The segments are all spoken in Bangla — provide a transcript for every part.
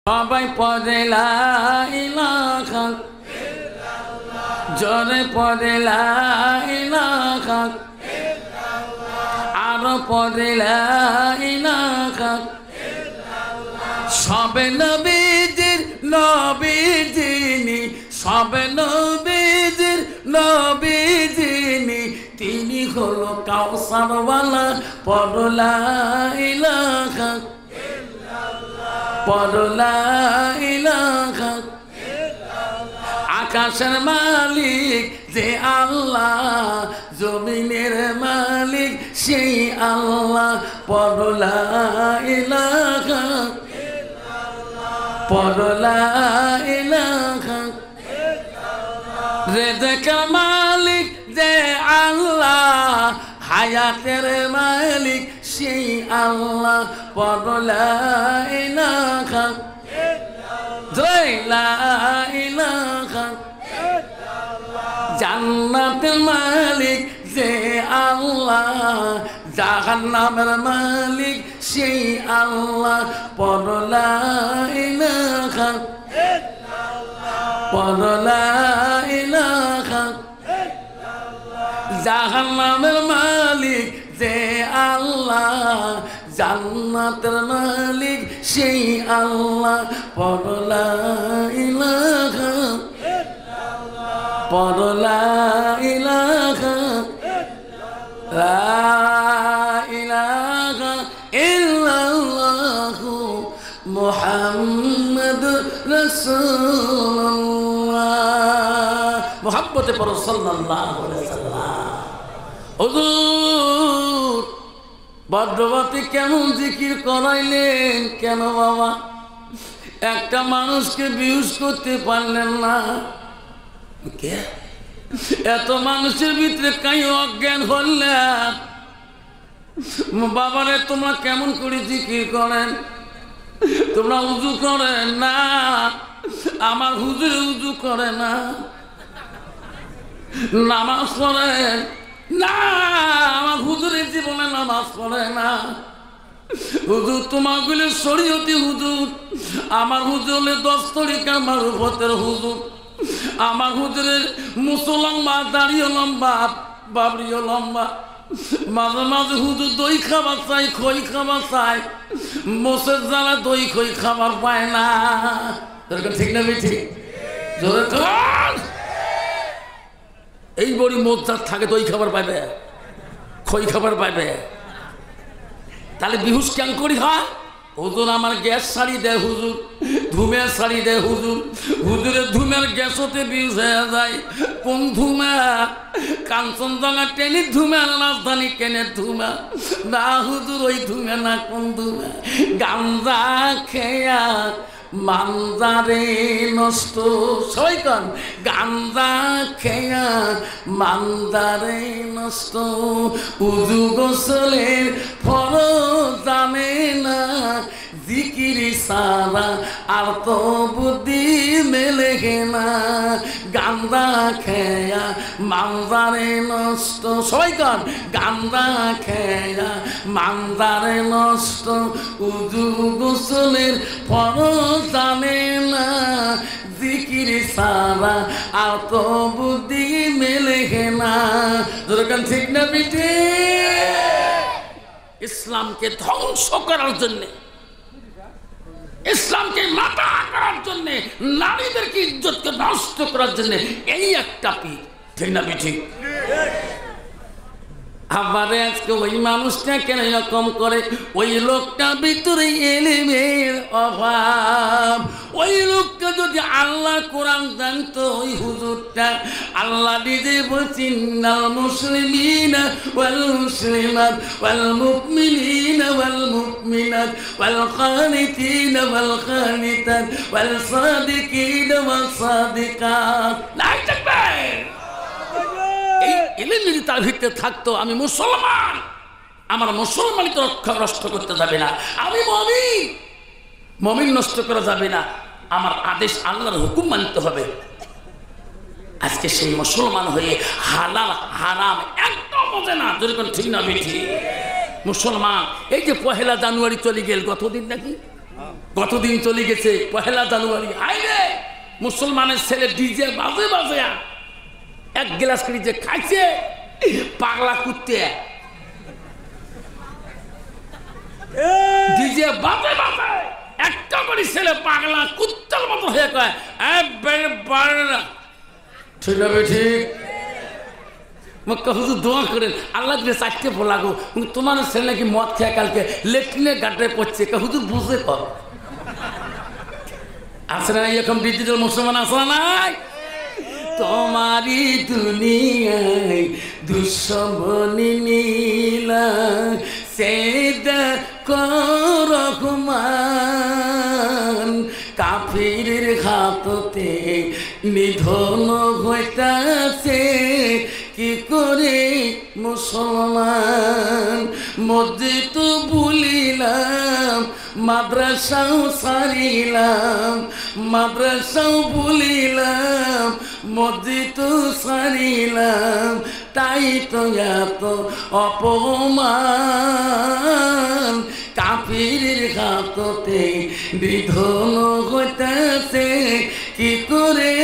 সবাই পড়ে লা ইলাহা ইল্লাল্লাহ, জোরে পড়ে লা ইলাহা ইল্লাল্লাহ, আরো পড়ে লা ইলাহা ইল্লাল্লাহ। সবে নবীজির নবী যিনি, সবে নবীজির নবী যিনি, তিনি হলো কাউসারওয়ালা। পড়ো লা ইলাহা, পড়ো লা ইলাহা। আকাশের মালিক যে আল্লাহ, জমিনের মালিক সেই আল্লাহ। পড়ো লা ইলাহা, পড়ো লা ইলাহা। রেজেকের মালিক যে আল্লাহ, হায়াতের মালিক সেই আল্লাহ। পড়ো লা ইলাহা, লা ইলাহা। জান্নাতের মালিক যে আল্লাহ, জাহান্নামের মালিক সেই আল্লাহ। পড়ো লা ইলাহা, পড়ো লা ইলাহা। জাহান্নামের মালিক যে আল্লাহ, জান্নাতের মালিক সেই আল্লাহ। পড়ো লা ইলাহা, পড়ো লা ইলাহা, লা ইলাহা ইল্লাল্লাহু মুহাম্মাদুর রাসূলুল্লাহ। মুহাব্বতে পড়ো সাল্লাল্লাহু আলাইহি ওয়াসাল্লাম। হুজুর ভদ্রবতী কেমন জিকির করাইলেন কেন বাবা? একটা মানুষকে বিউজ করতে পারলেন না? কে এত মানুষের ভিতরে কাই অজ্ঞান হলেন? বাবারে তোমরা কেমন করে জিকির করেন? তোমরা উজু করেন না? আমার হুজুরে উজু করে না, নামাজ পড়েন না? আমার হুজুরের জীবনে নামাজ পড়ে না। হুজুর তোমাগুলো শরীয়তি হুজুর, আমার হুজুরে 10 তরিকার মারুফতের হুজুর। আমার হুজুরের মুসো লম্বা, দাড়িও লম্বা, বাবরিও লম্বা। মাঝে মাঝে হুজুর দই খাবার চাই, খই খাবার চাই। মোষের জ্বালা দই খই খাবার পায় না। ঠিক না বেঠি? জোরে কর। এই বড়ি মোজার থাকে দই খাবার পাইবে, খই খাবার পাইবে। তাহলে বিহুস কেন করি হয়? হুজুর আমার গ্যাস ছাড়ি দেয়, হুজুর ধুমের ছাড়ি দেয়, হুজুর হুজুরের ধুমের গ্যাসতে বিহুস হয়ে যায়। কোন ধুমা? কাঞ্চনজঙ্ঘা ট্রেনের ধুমা, রাজধানী ট্রেনের ধুমা না হুজুর, ওই ধুমে না। কোন ধুমা? গাঞ্জা খেয়া মানজারে নষ্ট। সবাই কন গাঞ্জা খেয়া মানজারে নষ্ট। উজু গোসলের ফরজ জানে না, জিকির সারা আর তো বুদ্ধি মেলে না। গাঞ্জা খেয়া মানজারে নষ্ট। সবাই কন গাঞ্জা খেয়া মানজারে নষ্ট। উজু গোসলের ফরজ জানে না, জিকির সারা আর তো বুদ্ধি মেলে না। যেরকম ঠিক না বিটি? ইসলামকে ধ্বংস করার জন্য, ইসলামকে মাথা করার জন্য, নারীদেরকে ইজ্জতকে নষ্ট করার জন্য এই একটা পীর। ঠিক না বিটি? আবারে আজকে ওই মানুষটা কেন এরকম করে? ওই লোকটা ভিতরে এলিমের অভাব। ওই লোকটা যদি আল্লাহ কোরআন জানতো, ওই হুজুরটা আল্লাহ নিজে বলছেন নাল মুসলিমিনা ওয়াল মুসলিমাত ওয়াল মুমিনিনা ওয়াল মুমিনাত ওয়াল কানিতিনা ওয়াল কানিতাত ওয়াল সাদিকিনা ওয়াল সাদিকাত। নাই থাকবে এলিমের তার ভিতরে থাকতো আমি মুসলমান, আমার মুসলমানই তো নষ্ট করতে যাবে না। আমি মুমিন, মুমিন নষ্ট করা যাবে না। আমার আদেশ আল্লাহর হুকুম মানতে হবে। আজকে সেই মুসলমান হয়ে হালাল হারাম একদম বোঝে না। যেরকম ঠিক না বেঠি? মুসলমান এই যে 1 জানুয়ারি চলে গেল, কতদিন নাকি কতদিন চলে গেছে, 1 জানুয়ারি আইরে মুসলমানের ছেলে ডিজে বাজে বাজে এক গ্লাস করে যে খাইছে পাগলা কুত্তে, ডিজে বাজে বাজে একটা করে ছেলে পাগলা কুত্তার মতো হয়ে কয় ঠিক হবে ঠিক। হুজুর দোয়া করেন আল্লাহ দিলে 4টে ফোলা গো, তোমার ছেলে নাকি মদ খেয়ে কালকে লেট্রিনে গাড্ডায় পড়ছে, হুজুর বুঝে কর আছে না এরকম ডিজিটাল মুসলমান আছে না নাই? তোমারি দুনিয়ায় দুশ্মনী নীলা সেদা রহমান কাফিরের হাততে নিধন হইতাছে কি করে মুসলমান। মসজিদ ভুলিলাম মাদ্রাসাও সারিলাম, মাদ্রাসাও ভুলিলাম মসজিদ সারিলাম, তাই তো এত অপমান কাফিরের হাততে বিধন হইতেছে কি করে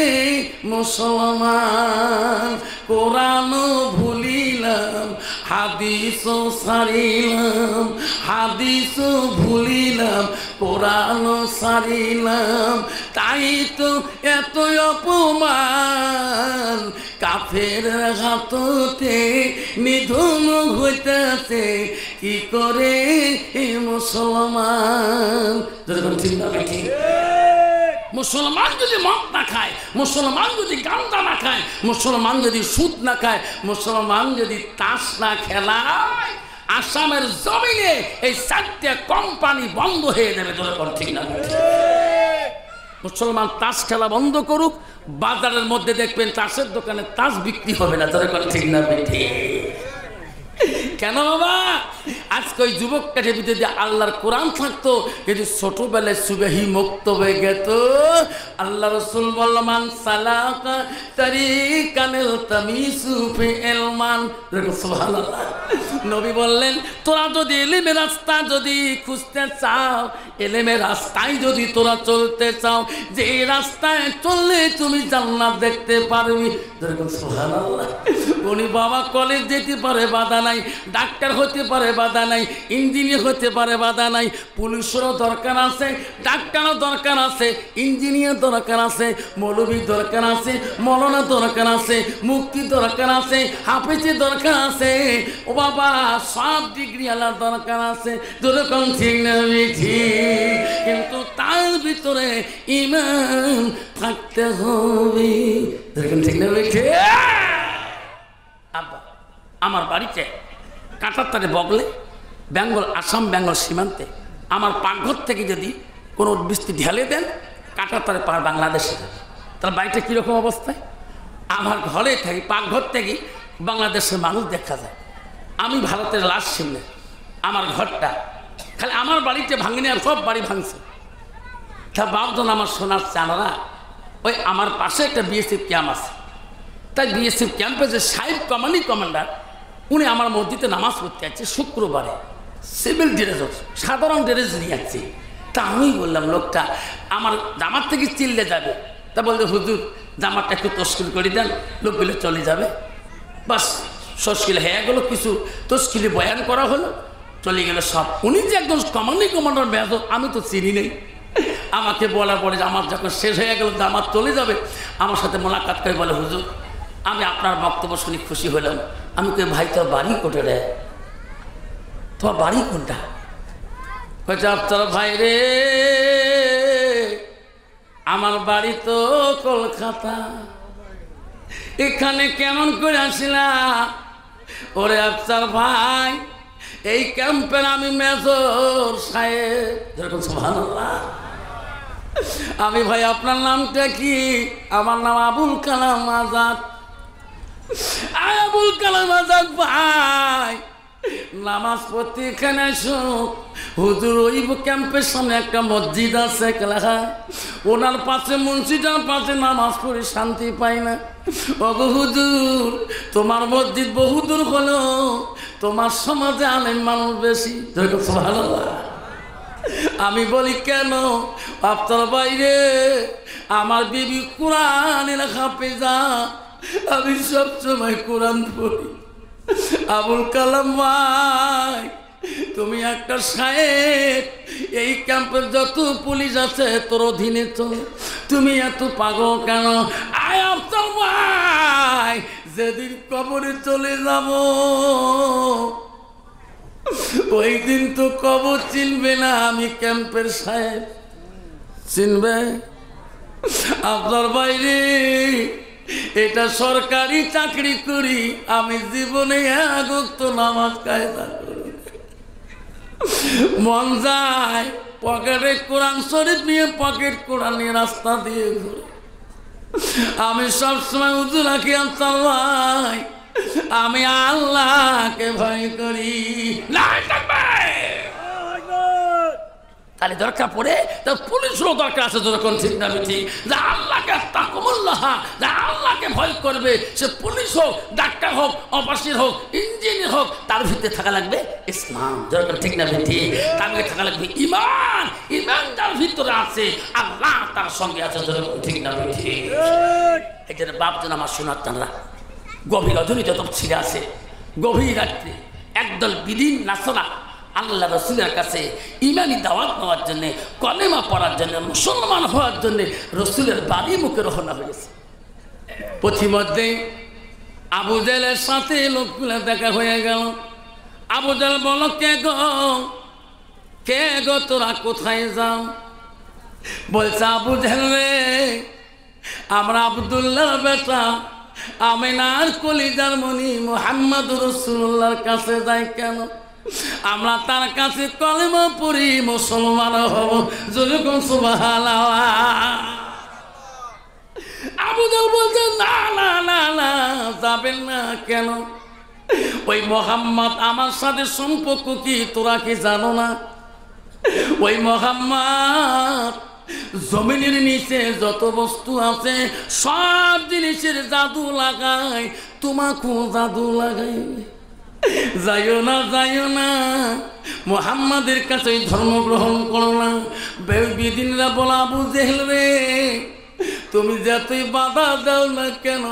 মুসলমান। কোরআন ভুলিলাম হাদিস সারিলাম, হাদিস ভুলিলাম কোরআন সারিলাম, তাই তো এত অপমান কাফের হাততে নিধন হইতেছে কি করে মুসলমান। মুসলমান যদি মদ না খায়, মুসলমান যদি গাঁজা না খায়, মুসলমান যদি সুদ না খায়, মুসলমান যদি তাস না খেলায়, আসামের জমিনে এই 4টে কোম্পানি বন্ধ হয়ে যাবে। ঠিক না? মুসলমান তাস খেলা বন্ধ করুক, বাজারের মধ্যে দেখবেন তাসের দোকানে তাস বিক্রি হবে না। ঠিক না? কেন বাবা? আজকে ওই যুবকটা যদি আল্লাহর কোরআন থাকতো, যদি ছোটবেলায় সুবেহি মুক্ত হয়ে গেত, আল্লাহ রসুল বলমান সালাকা তারিকানিল তামিসু ফি ইলমান। সুবহানাল্লাহ। নবী বললেন তোরা যদি ইলমের রাস্তা যদি খুঁজতে চাও, ইলমের রাস্তায় যদি তোরা চলতে চাও, যে রাস্তায় চললে তুমি জান্নাত দেখতে পারবি। সুবহানাল্লাহ। উনি বাবা কলেজ যেতে পারে বাধা নাই, ডাক্তার হতে পারে বাধা নাই, ইঞ্জিনিয়ার হতে পারে বাধা নাই, পুলিশেরও দরকার আছে, ডাক্তারও দরকার আছে, ইঞ্জিনিয়ার দরকার আছে, মৌলবী দরকার আছে, মৌলানা দরকার আছে, মুক্তি দরকার আছে, হাফেজের দরকার আছে, ও বাবা সব ডিগ্রি আলার দরকার আছে। যেরকম ঠিক না ঠিক, কিন্তু তার ভিতরে ঈমান থাকতে হবে। যেরকম ঠিক না ঠিক। আব্বা আমার বাড়িতে কাঁটার তারে বগলে বেঙ্গল, আসাম বেঙ্গল সীমান্তে আমার পাকঘর থেকে যদি কোনো বৃষ্টি ঢেলে দেন, কাঁটার তারে পার বাংলাদেশে যাবে। তার বাড়িটা কীরকম অবস্থায়? আমার ঘরে থাকি, পাকঘর থেকে বাংলাদেশের মানুষ দেখা যায়। আমি ভারতের লাশ সামনে, আমার ঘরটা খালি আমার বাড়িতে ভাঙেনি, আর সব বাড়ি ভাঙছে। তা বাপজন আমার শোনার চানারা, ওই আমার পাশে একটা বিএসএফ ক্যাম্প আছে, তাই বিএসএফ ক্যাম্পে যে সাহেব কমান্ডিং কমান্ডার, উনি আমার মসজিদে নামাজ পড়তে যাচ্ছে শুক্রবারে, সিভিল ড্রেস, সাধারণ ড্রেস নিয়ে যাচ্ছে। তা আমি বললাম লোকটা আমার জামার থেকে চিল্লে যাবে, তা বলতে হুজুর জামারটা একটু তশকিল করে দেন, লোকগুলো চলে যাবে। বাস তশকিল হয়ে গেলো, কিছু তশকিলে বয়ান করা হলো, চলে গেল সব। উনি যে একজন কমান্ডিং কমান্ডার মেজর, আমি তো চিনি নেই। আমাকে বলার পরে জামাত যখন শেষ হয়ে গেল, জামাত চলে যাবে, আমার সাথে মোলাকাত করে বলে হুজুর আমি আপনার বক্তব্য শুনে খুশি হলাম। আমি কই ভাই তোর বাড়ি কোটে রে? তোমার বাড়ি কোনটা? তোর ভাই রে আমার বাড়ি তো কলকাতা, এখানে কেমন করে আসিলা? ওরে আফসার ভাই, এই ক্যাম্পের আমি মেজর সাহেব। যেরকম সুবহানাল্লাহ। আমি ভাই আপনার নামটা কি? আমার নাম আবুল কালাম আজাদ। আবুল কালাম আজাদ ভাই, নামাজ পড়তে এখানে আসো। হুজুর ওই ক্যাম্পের সামনে একটা মসজিদ আছে, ওনার পাশে মুন্সিটার পাশে নামাজ পড়ে শান্তি পাই না। ওগো হুজুর তোমার মসজিদ বহুদূর হলো, তোমার সমাজে আলেম মানুষ বেশি। সুবহানাল্লাহ। আমি বলি কেন? আপনার বাইরে আমার বিবি কোরআনের হাফেজা, আমি সবসময় কোরআন পড়ি। আবুল কালাম ভাই, তুমি একটা সাহেব, এই ক্যাম্পের যত পুলিশ আছে তোর অধীনে চলে, তুমি এত পাগল কেন? আয় আফতার ভাই, যেদিন কবরে চলে যাব ওই দিন তো কবর চিনবে না আমি ক্যাম্পের সাহেব, চিনবে? আপনার বাইরে এটা সরকারি চাকরি করি, আমি জীবনে এক ওয়াক্ত নামাজ কায়দা করি। মন যায় পকেটে কোরআন শরীফ নিয়ে পকেট কোরআনে রাস্তা দিয়ে ঘুরে। আমি সবসময় উজু রাখি আনসার ভাই, আমি আল্লাহকে ভয় করি। তাহলে দরকার পড়ে তার পুলিশেরও দরকার আছে যখন, ঠিক না ঠিক? যে আল্লাহকে তাকুল্লাহ, যে আল্লাহকে ভয় করবে, সে পুলিশ হোক, ডাক্তার হোক, অফিসার হোক, ইঞ্জিনিয়ার হোক, তার ভিতরে থাকা লাগবে ইসলাম, যখন ঠিক না ঠিক? তার ভিতরে থাকা লাগবে ইমান, ইমান যার ভিতরে আছে আল্লাহ তার সঙ্গে আছে, যখন ঠিক না ঠিক? এই জন্য বাপজন আমার শোনার টানরা গভীর অধুনিত তফসিলে আছে, গভীর রাত্রে একদল বিদিন নাসরা আল্লাহ রসুলের কাছে ইমানি দাওয়াত নেওয়ার জন্য, কলেমা পড়ার জন্য, মুসলমান হওয়ার জন্য রসুলের বাড়ি মুখে রওনা হয়েছে। পথিমধ্যে আবু জেলের সাথে লোকগুলো দেখা হয়ে গেল। আবু জেল বলো, কে গো, কে গো, তোরা কোথায় যাও? বলছে, আবু জেল রে, আমরা আব্দুল্লাহর বেটা আমিনার কলিজার মনি মুহাম্মদ রাসূলুল্লাহর কাছে যাই। কেন? আমরা তার কাছে কলেমা পড়ি, মুসলমান হব, যেরকম সুবহানাল্লাহ। আবু জাহল বলছে, না না না না, যাবেন না। কেন? ওই মুহাম্মদ আমার সাথে সম্পর্ক কি তোরা কি জানো না? ওই মুহাম্মদ জমিনের নিচে যত বস্তু আছে সব জিনিসের জাদু লাগায়, তোমাকেও জাদু লাগাই। যাইও না, যাইও না, মুহাম্মাদের কাছে ধর্ম গ্রহণ করো না। বেদিনরা বলা, আবু জেহেল রে, তুমি যতই বাধা দাও না কেন,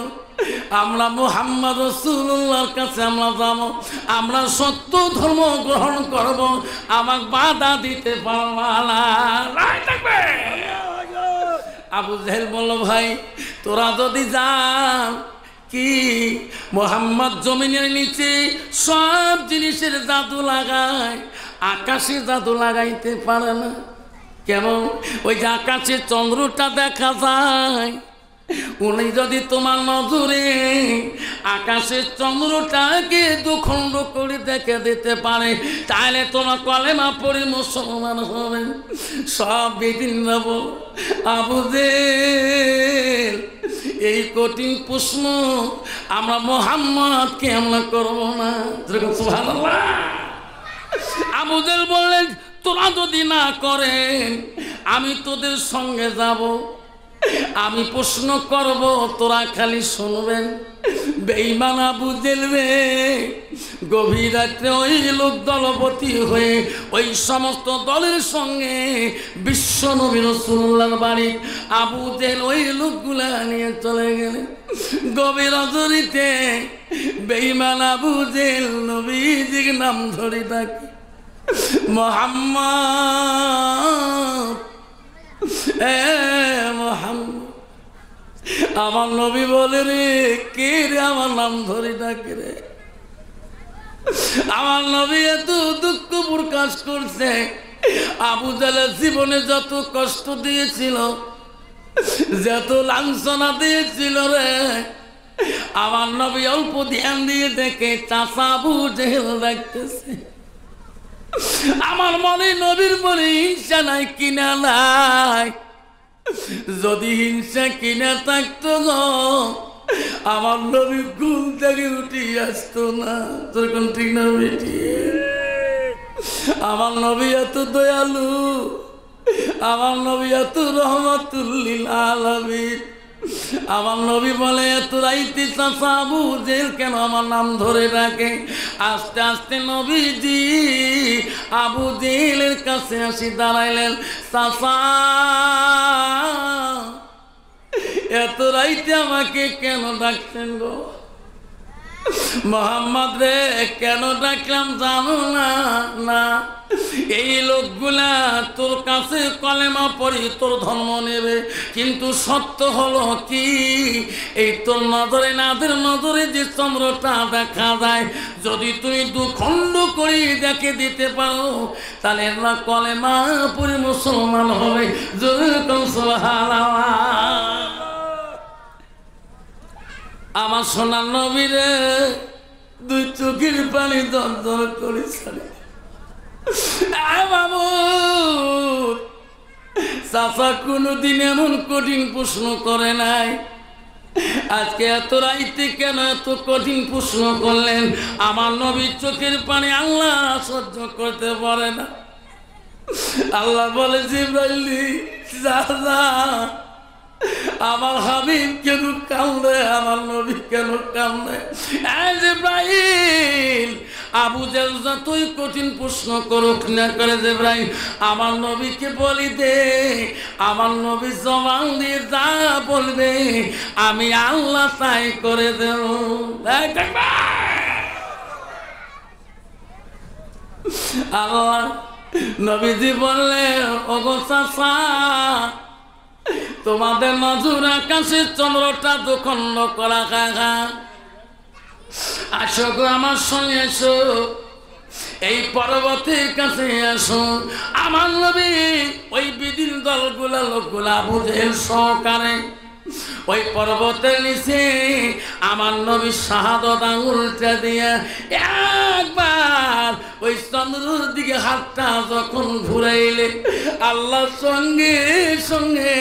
আমরা মুহাম্মদ রাসূলুল্লাহর কাছে আমরা যাব, আমরা সত্য ধর্ম গ্রহণ করব, আমাকে বাধা দিতে পারবা না। আবু জেহেল বলল, ভাই তোরা যদি যান, কি মুহাম্মদ জমিনের নিচে সব জিনিসের জাদু লাগায়, আকাশে জাদু লাগাইতে পারে না। কেমন? ওই যে আকাশে চন্দ্রটা দেখা যায়, উনি যদি তোমার নজরে আকাশের চন্দ্রটাকে দুখণ্ড করে দেখে দিতে পারে, তাহলে তোমার কলেমা পড়ে মুসলমান হবেন। সব বেদিনরা বল, আবু জেহেল এই কঠিন প্রশ্ন আমরা মুহাম্মদকে আমরা করবো না। সুবহানাল্লাহ। আবু জেহেল বললেন, তোরা যদি না করেন আমি তোদের সঙ্গে যাব, আমি প্রশ্ন করব, তোরা খালি শুনবেন। বেঈমান আবু জেহেল রে, গভীর রাত্রে ওই লোক দলপতি হয়ে ওই সমস্ত দলের সঙ্গে বিশ্ব নবী রাসূলুল্লাহর বাড়ি আবু জেহেল ওই লোকগুলা নিয়ে চলে গেলেন। গভীর রাত্রিতে বেঈমান আবু জেহেল নবীজির নাম ধরে ডাকে, মুহাম্মদ, এ মুহাম্মদ। আমার নবী বলে, রে কে রে, আমার নাম ধরে ডাকে রে। আমার নবী এত দুঃখ প্রকাশ করছে, আবু জেহেল জীবনে যত কষ্ট দিয়েছিল, যত লাঞ্ছনা দিয়েছিল রে, আমার নবী অল্প ধ্যান দিয়ে দেখে চাচা আবু জেহেল দেখতেছে। আমার মনে নবীর মনে হিংসা নাই কিনা নাই? যদি হিংসা কিনা থাকতো গো, আমার নবী ঘুম থেকে উঠে আসতো না। তখন ঠিক না বেটি? আমার নবী এত দয়ালু, আমার নবী এত রহমাতুল লিল আলামিন। আমার নবী বলে এত রাইতে চাচা আবু জেল কেন আমার নাম ধরে ডাকে? আস্তে আস্তে নবীজি আবু জেলের কাছে আসি দাঁড়াইলেন। চাচা এত রাইতে আমাকে কেন ডাকছেন গো? মোহাম্মদ রে কেন ডাকলাম জানো না? না, এই লোকগুলা তোর কাছে কলেমা পড়ি তোর ধর্ম নেবে, কিন্তু সত্য হলো কি এই তোর নজরে নাদের নজরে যে চন্দ্রটা দেখা যায় যদি তুমি দুখণ্ড করে দেখে দিতে পারো তাহলে না কলেমা পড়ে মুসলমান হবে। যেরকম সুবহানাল্লাহ। আমার সোনার নবীরে দুই চোখের পানি দর দর করে ছাড়ে। বাবু চাচা কোনোদিন এমন কঠিন প্রশ্ন করে নাই, আজকে এত রাইতে কেন এত কঠিন প্রশ্ন করলেন? আমার নবীর চোখের পানি আল্লাহ সহ্য করতে পারে না। আল্লাহ বলে জিবরাইল যা যা, আমার হাবিব কেন কান্দে, আমার নবী কেন কান্দে? জিবরাইল আবু জাহল যতই কঠিন প্রশ্ন করুক না করে জিবরাইল আমার নবীকে বলি দে, আমার নবী জবান দিয়ে যা বলবে আমি আল্লাহ তাই করে দেব। আল্লাহ নবীজি বললেন ওগো চাচা তোমাদের নজর আকাশের চন্দ্রটা দুখণ্ড করা খাগা, আসো গো আমার সঙ্গে এসো, এই পর্বতের কাছে আসো। আমার নবী ওই বিদিন দলগুলা লোকগুলা বুঝের সহকারে ওই পর্বতের নিচে আমার নবী শাহাদত আঙুলটা দিয়ে একবার ওই চন্দ্রের দিকে হাতটা যখন ঘুরাইলে আল্লাহর সঙ্গে সঙ্গে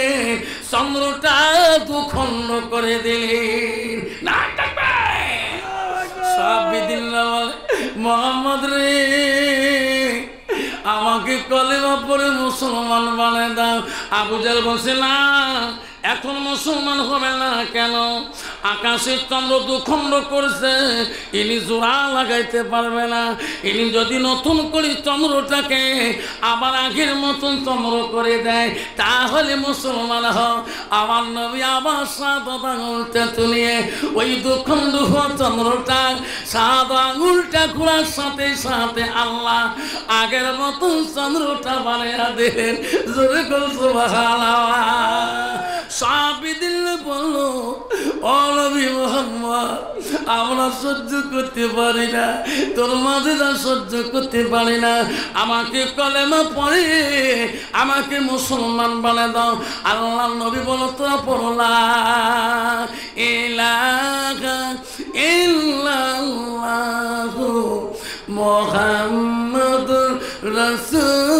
চন্দ্রটা দুখণ্ড করে দিলেন। না সব বিদিল্লা বলে মোহাম্মদ রে আমাকে কলেমা পড়ে মুসলমান বানায় দাও। আবু জাহল বলছে না এখন মুসলমান হবে না। কেন? আকাশের চন্দ্র দুখণ্ড করছে, ইনি জোড়া লাগাইতে পারবে না। ইনি যদি নতুন করে চন্দ্রটাকে আবার আগের মতন চন্দ্র করে দেয় তাহলে মুসলমান হও। আমার নবী আবার শাহাদাত আঙুলটা তুলিয়ে ওই দুখণ্ড হওয়া চন্দ্রটা শাহাদাত আঙুলটা ঘোরার সাথে সাথে আল্লাহ আগের মতন চন্দ্রটা বানিয়ে দিলেন। জোরে করে সুবহানাল্লাহ। সাহাবীদের বললো ও নবী মুহাম্মদ আমরা সহ্য করতে পারি না, তোর মাঝে যা সহ্য করতে পারি না, আমাকে কলেমা পড়ে আমাকে মুসলমান বানায় দাও। আল্লাহ নবী বলো তোরা পড়ো লা ইলাহা ইল্লাল্লাহু মুহাম্মাদুর রাসূলুল্লাহ।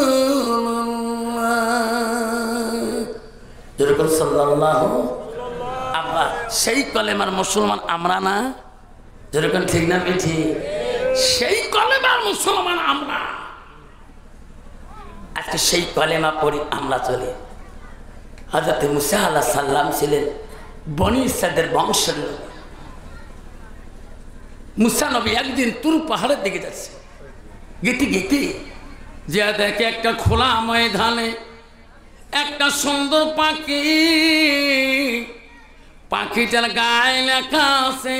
যেরকম সাল্লাল্লাহু আব্বা সেই কলেমার মুসলমান আমরা না? যেরকম ঠিক না বেঠি? সেই কলেমার মুসলমান আমরা। আজকে সেই কলেমা পড়ি আমরা চলি। হযরত মুসা আলাইহিস সালাম ছিলেন বনি ইসরাইলের বংশের লোক। মুসা নবী একদিন তুর পাহাড়ের দিকে যাচ্ছে, গেতে গেতে যে দেখে একটা খোলা ময়দানে একটা সুন্দর পাখি, পাখিটার গায়ে লেখা আছে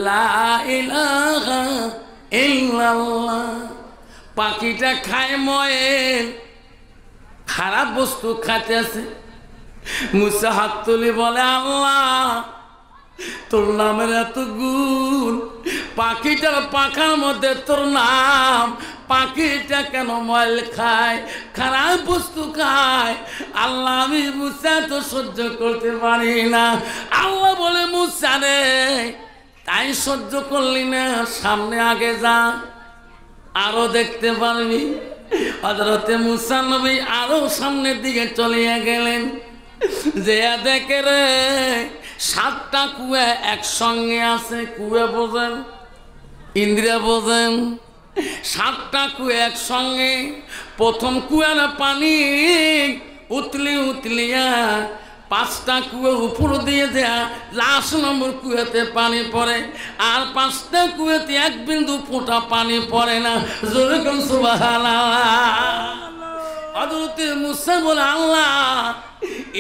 লা ইলাহা ইল্লাল্লাহ। পাখিটা খায় ময়েল, খারাপ বস্তু খাতে আছে। মুসা হাত তুলে বলে আল্লাহ তোর নামের এত গুণ, পাখিটার পাখার মধ্যে তোর নাম, পাখিটা কেন ময়ল খায়, খারাপ বস্তু খায়? আল্লাহ আমি মুসা তো সহ্য করতে পারি না। আল্লাহ বলে মুসা রে তাই সহ্য করলি না, সামনে আগে যা আরো দেখতে পারবি। হযরতে মুসা নবী আরো সামনের দিকে চলিয়া গেলেন। যে দেখে রে 7টা কুয়া একসঙ্গে আছে। কুয়া বোঝেন? ইন্দ্রিয়া বোঝেন? 7টা কুয়া একসঙ্গে। প্রথম কুয়ার পানি উতলি উতলিয়া 5টা কুয়ো উপর দিয়ে দেয়া, লাস্ট নম্বর কুয়োতে পানি পড়ে, আর 5টা কুয়োতে এক বিন্দু ফোঁটা পানি পড়ে না। জোরে কোন সুবহানাল্লাহ। হযরত মুসা বলে, আল্লাহ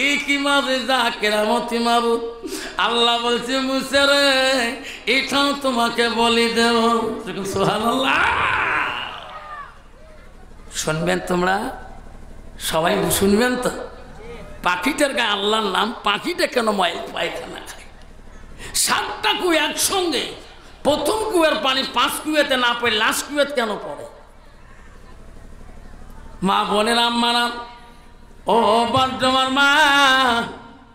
এই কি মাযেজা, কেরামতি মাবুদ। আল্লাহ বলছে, মুসা রে এটাও তোমাকে বলি দেব। সুবহানাল্লাহ। শুনবেন তোমরা সবাই, শুনবেন তো? পাখিটার গায়ে আল্লাহর নাম, পাখিটা কেন পায়খানা খায়? 7টা কুয়ো একসঙ্গে, প্রথম কুয়ের পানি 5 কুয়োতে না পড়ে লাস্ট কুয়োতে কেন পড়ে? মা বোনের আম্মারা, ও বর্ধমান মা,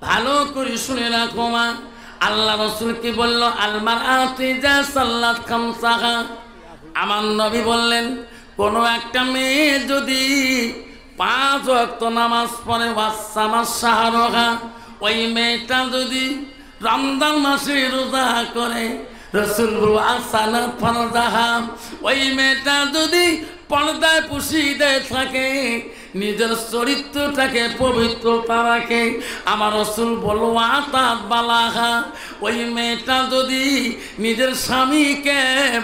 ভালো করে শুনে রাখো মা। আল্লাহ রাসূল কি বলল? আলমার আতিজা সাল্লাত খামসাহা। আমার নবী বললেন, কোনো একটা মেয়ে যদি 5 ওয়াক্ত নামাজ পড়ে, ওয়াসামাস শাহরহা, ওই মেয়েটা যদি রমজান মাসে রোজা করে, রাসূল বলল আসানা ফরজাহা, ওই মেয়েটা যদি পর্দায় পুষিয়ে থাকে, নিজের চরিত্রটাকে পবিত্রতা রাখে, আমার রাসূল বলল আতাত বালাহা, ওই মেয়েটা যদি নিজের স্বামীকে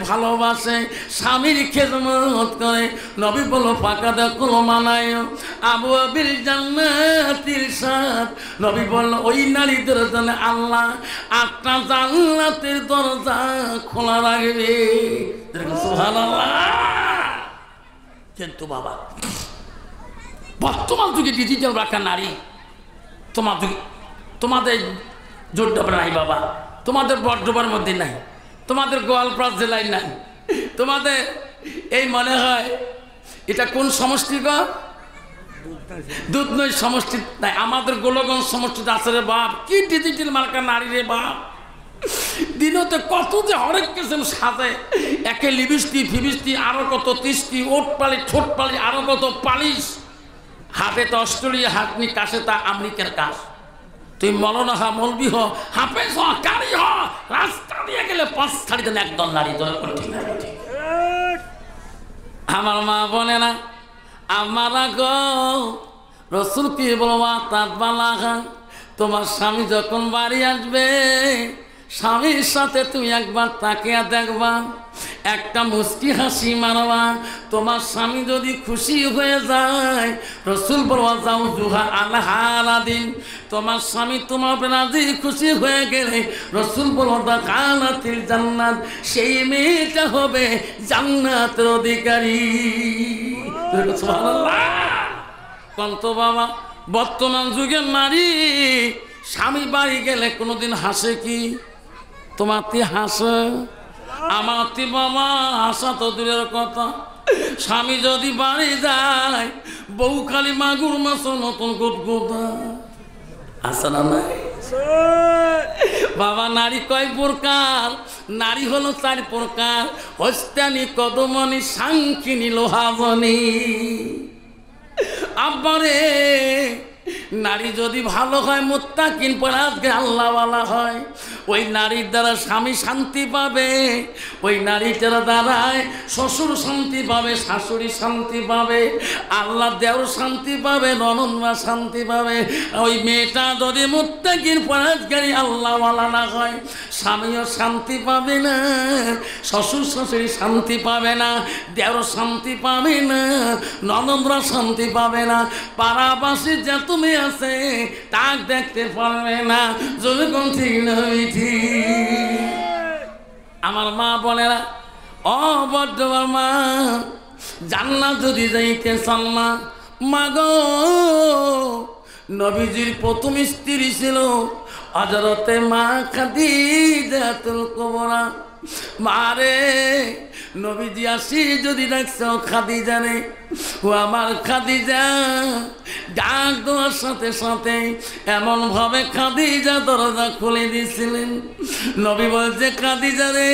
ভালোবাসে, স্বামীর খেদমত করে, নবী বলল ফাঁকা দেখলো মানায় আবু আবির জান্নাতির সাথ। নবী বলল ওই নারীদের জন্য আল্লাহ 8টা জান্নাতের দরজা খোলা রাখবে। সুবহানাল্লাহ। কিন্তু বাবা, বর্তমান যুগে ডিজিটাল রাখা নারী, তোমাদের জোরডাবার নাই বাবা, তোমাদের বর্ধমানের মধ্যে নাই, তোমাদের গোয়ালপাড়া জেলায় নাই, তোমাদের এই মনে হয় এটা কোন সমষ্টি গো? দুধনৈ সমষ্টি নাই, আমাদের গোলগঞ্জ সমষ্টিতে আছে রে বাপ। কি ডিজিটাল মার্কা নারী রে বাপ, দিনতে কত যে হরেক কিসেম সাজে, একে লিপস্টিক ফিবিস্টিক, আরো কত 30টি ওট পালি ঠোঁট পালি, আরো কত পালিশ, হাতে তো অস্ট্রেলিয়া হাতনি, কাছে তা আমেরিকার কাজ। তুই মলনা হা, মলবি হ, হাফেজ হ, কারি হ, রাস্তা দিয়ে গেলে 5 ছাড়ি দেন একদল নারী ধরে। আমার মা বলে না, আমারা গো রাসূল কি বলবা তাত বালাহা, তোমার স্বামী যখন বাড়ি আসবে, স্বামীর সাথে তুমি একবার তাকিয়া দেখবা, একটা মুস্কি হাসি মারবা। তোমার স্বামী যদি খুশি হয়ে যায়, রাসূল বলবা যাও জুহা আলহারাদিন, তোমার স্বামী তোমার রাজি খুশি হয়ে গেলে, রাসূল বলবা কানাতিল জান্নাত, সেই মেয়েটা হবে জান্নাতের অধিকারী। সুবহানাল্লাহ। কন্ত বাবা, বর্তমান যুগের নারী স্বামী বাড়ি গেলে কোনোদিন হাসে কি? তোমার তি হাসে? আমার তি বাবা হাসা তো দূরের কথা, স্বামী যদি বাড়ি যায়, বউ খালি মাগুর মাছ নতুন গুদগুদা আসে না নাই বাবা? নারী কয় প্রকার? নারী হলো 4 প্রকার, হস্তানি, কদমনি, সাংখিনী, লোহাবনি। আব্বারে, নারী যদি ভালো হয়, মুত্তাকিন পরাজকে আল্লাহওয়ালা হয়, ওই নারীর দ্বারা স্বামী শান্তি পাবে, ওই নারীটার দ্বারায় শ্বশুর শান্তি পাবে, শাশুড়ি শান্তি পাবে, আল্লাহ দেওর শান্তি পাবে, ননদমা শান্তি পাবে। ওই মেয়েটা যদি মুত্তাকিন পরাজকারী আল্লাহওয়ালা না হয়, স্বামীও শান্তি পাবে না, শ্বশুর শাশুড়ি শান্তি পাবে না, দেওর শান্তি পাবে না, ননদরা শান্তি পাবে না, পাড়াবাসী যে তুমি আছে তাক দেখতে পারবে না। যদি কোন ঠিক নয় ঠিক। আমার মা বলে না, ও বর্ধমান মা, জান্নাত যদি যাইতে চান না, মা গো, নবীজির প্রথম স্ত্রী ছিল হযরতে মা খাদিজাতুল কুবরা। মারে, নবীজি আসি যদি ডাকছে খাদিজা রে, ও আমার খাদিজা, ডাক দেওয়ার সাথে সাথে এমন ভাবে খাদিজা দরজা খুলে দিয়েছিলেন। নবী বলছে, খাদিজা রে,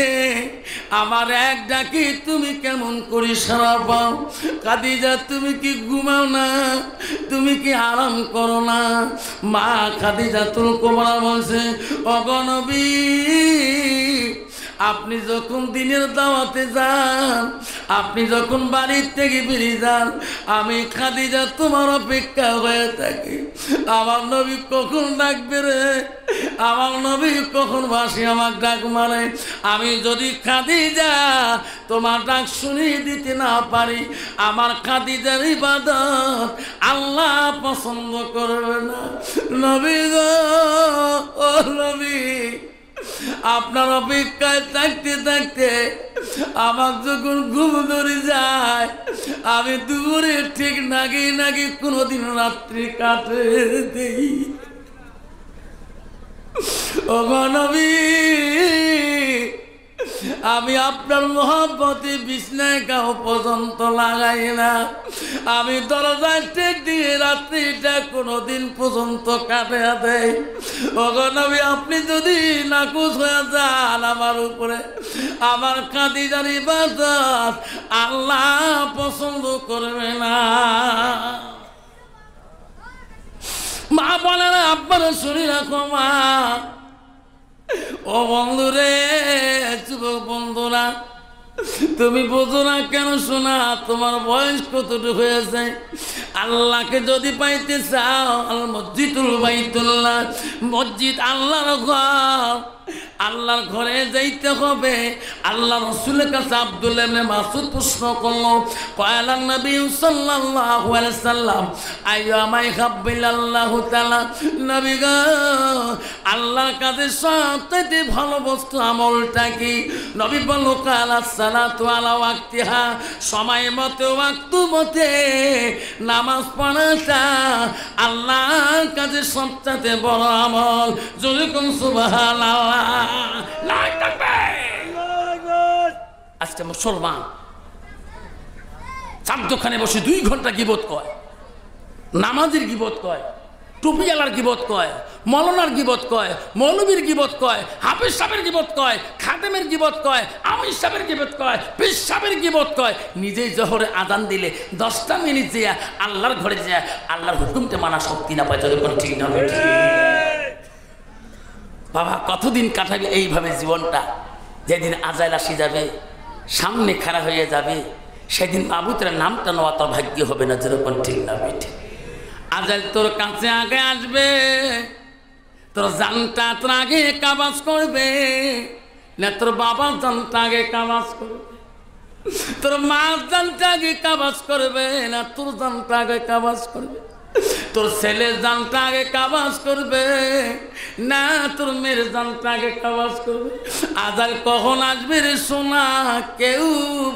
আমার এক ডাকি তুমি কেমন করে সারা পাও? খাদিজা, তুমি কি ঘুমাও না? তুমি কি আরাম করো না? মা খাদিজাতুল কুবরা বলছে, ওগো নবী, আপনি যখন দিনের দাওয়াতে যান, আপনি যখন বাড়ির থেকে বেরিয়ে যান, আমি খাদিজা তোমার অপেক্ষা হয়ে থাকি। আমার নবী কখন ডাকবে রে, আমার নবী কখন বাসি আমার ডাক মারে। আমি যদি খাদিজা তোমার ডাক শুনিয়ে দিতে না পারি, আমার খাদিজার ইবাদত আল্লাহ পছন্দ করবে না। নবী গো, ও নবী, আপনার অপেক্ষায় থাকতে থাকতে আমার যখন ঘুম ধরে যায়, আমি দুপুরে ঠিক নাকি নাকি কোনোদিন রাত্রি কাটে দেই। ও নবী, আমি আপনার মহব্বতে বিছনায় কাউ পর্যন্ত লাগাই না। আমি দরজায় টেক দিয়ে রাত্রিটা কোনোদিন পর্যন্ত কাটে দেয়। ও নবী, আপনি যদি নাকুচ হয়ে যান আমার উপরে, আমার খাদিজার ইবাদত আল্লাহ পছন্দ করবে না। মা বলে না, আব্বারা শুনি রাখো মা। ও বন্ধুরে, যুবক বন্ধুরা, তুমি বোঝো না কেন? শোনা, তোমার বয়স কতটুকু হয়েছে? আল্লাহকে যদি পাইতে চাও, আল মসজিদুল বাইতুল্লাহ, মসজিদ আল্লাহর ঘর, আল্লাহর ঘরে যাইতে হবে। আল্লাহ রাসূলের কাছে আব্দুল্লাহ ইবনে মাসউদ প্রশ্ন করলো, কয়লা নবী সাল্লাল্লাহু আলাইহি সাল্লাম আইয়ামা ইহাব্বিল্লাহু তাআলা, নবী গো, আল্লাহর কাছে সবচেয়ে ভালো বস্তু আমলটা কি? নবী বলল, কালা সালাতু আলা ওয়াক্তিহা, সময় মতে ওয়াক্ত মতে নামাজ পড়াটা আল্লাহর কাছে সবচেয়ে বড় আমল। যদি কোন সুবহানাল্লাহ। আজকে মুসলমান চার দোকানে বসে 2 ঘন্টা গীবত কয়, নামাজের গীবত কয়, টুপিওয়ালার গীবত কয়, মৌলানার গীবত কয়, মৌলবীর গীবত কয়, হাফেজ সাহেবের গীবত কয়, খাদেমের গীবত কয়, আমির সাহেবের গীবত কয়, পীর সাহেবের গীবত কয়। নিজেই জোহরে আজান দিলে 10টা মিনিট যেয়া আল্লাহর ঘরে যায় আল্লাহর হুকুমটা মানা শক্তি না পায়। যতক্ষণ ঠিক না হয় বাবা, কতদিন কাটাবে এইভাবে জীবনটা? যেদিন আজাইল আসি যাবে, সামনে খাড়া হয়ে যাবে, সেদিন মাবুতের নামটা নেওয়া তোর ভাগ্য হবে না। যেরকম ঠিক না বেঠে, আজাইল তোর কাছে আগে আসবে, তোর জানটা তোর আগে কাবাজ করবে না, তোর বাবার জানটা আগে কাবাজ করবে, তোর মার জানটা আগে কাবাজ করবে না, তোর জানটা আগে কাবাজ করবে, তোর ছেলের জানটা আগে কাবাজ করবে না, তোর মেয়ের জানটা আগে কাবাজ করবে। আজাল কখন আসবে রে সোনা, কেউ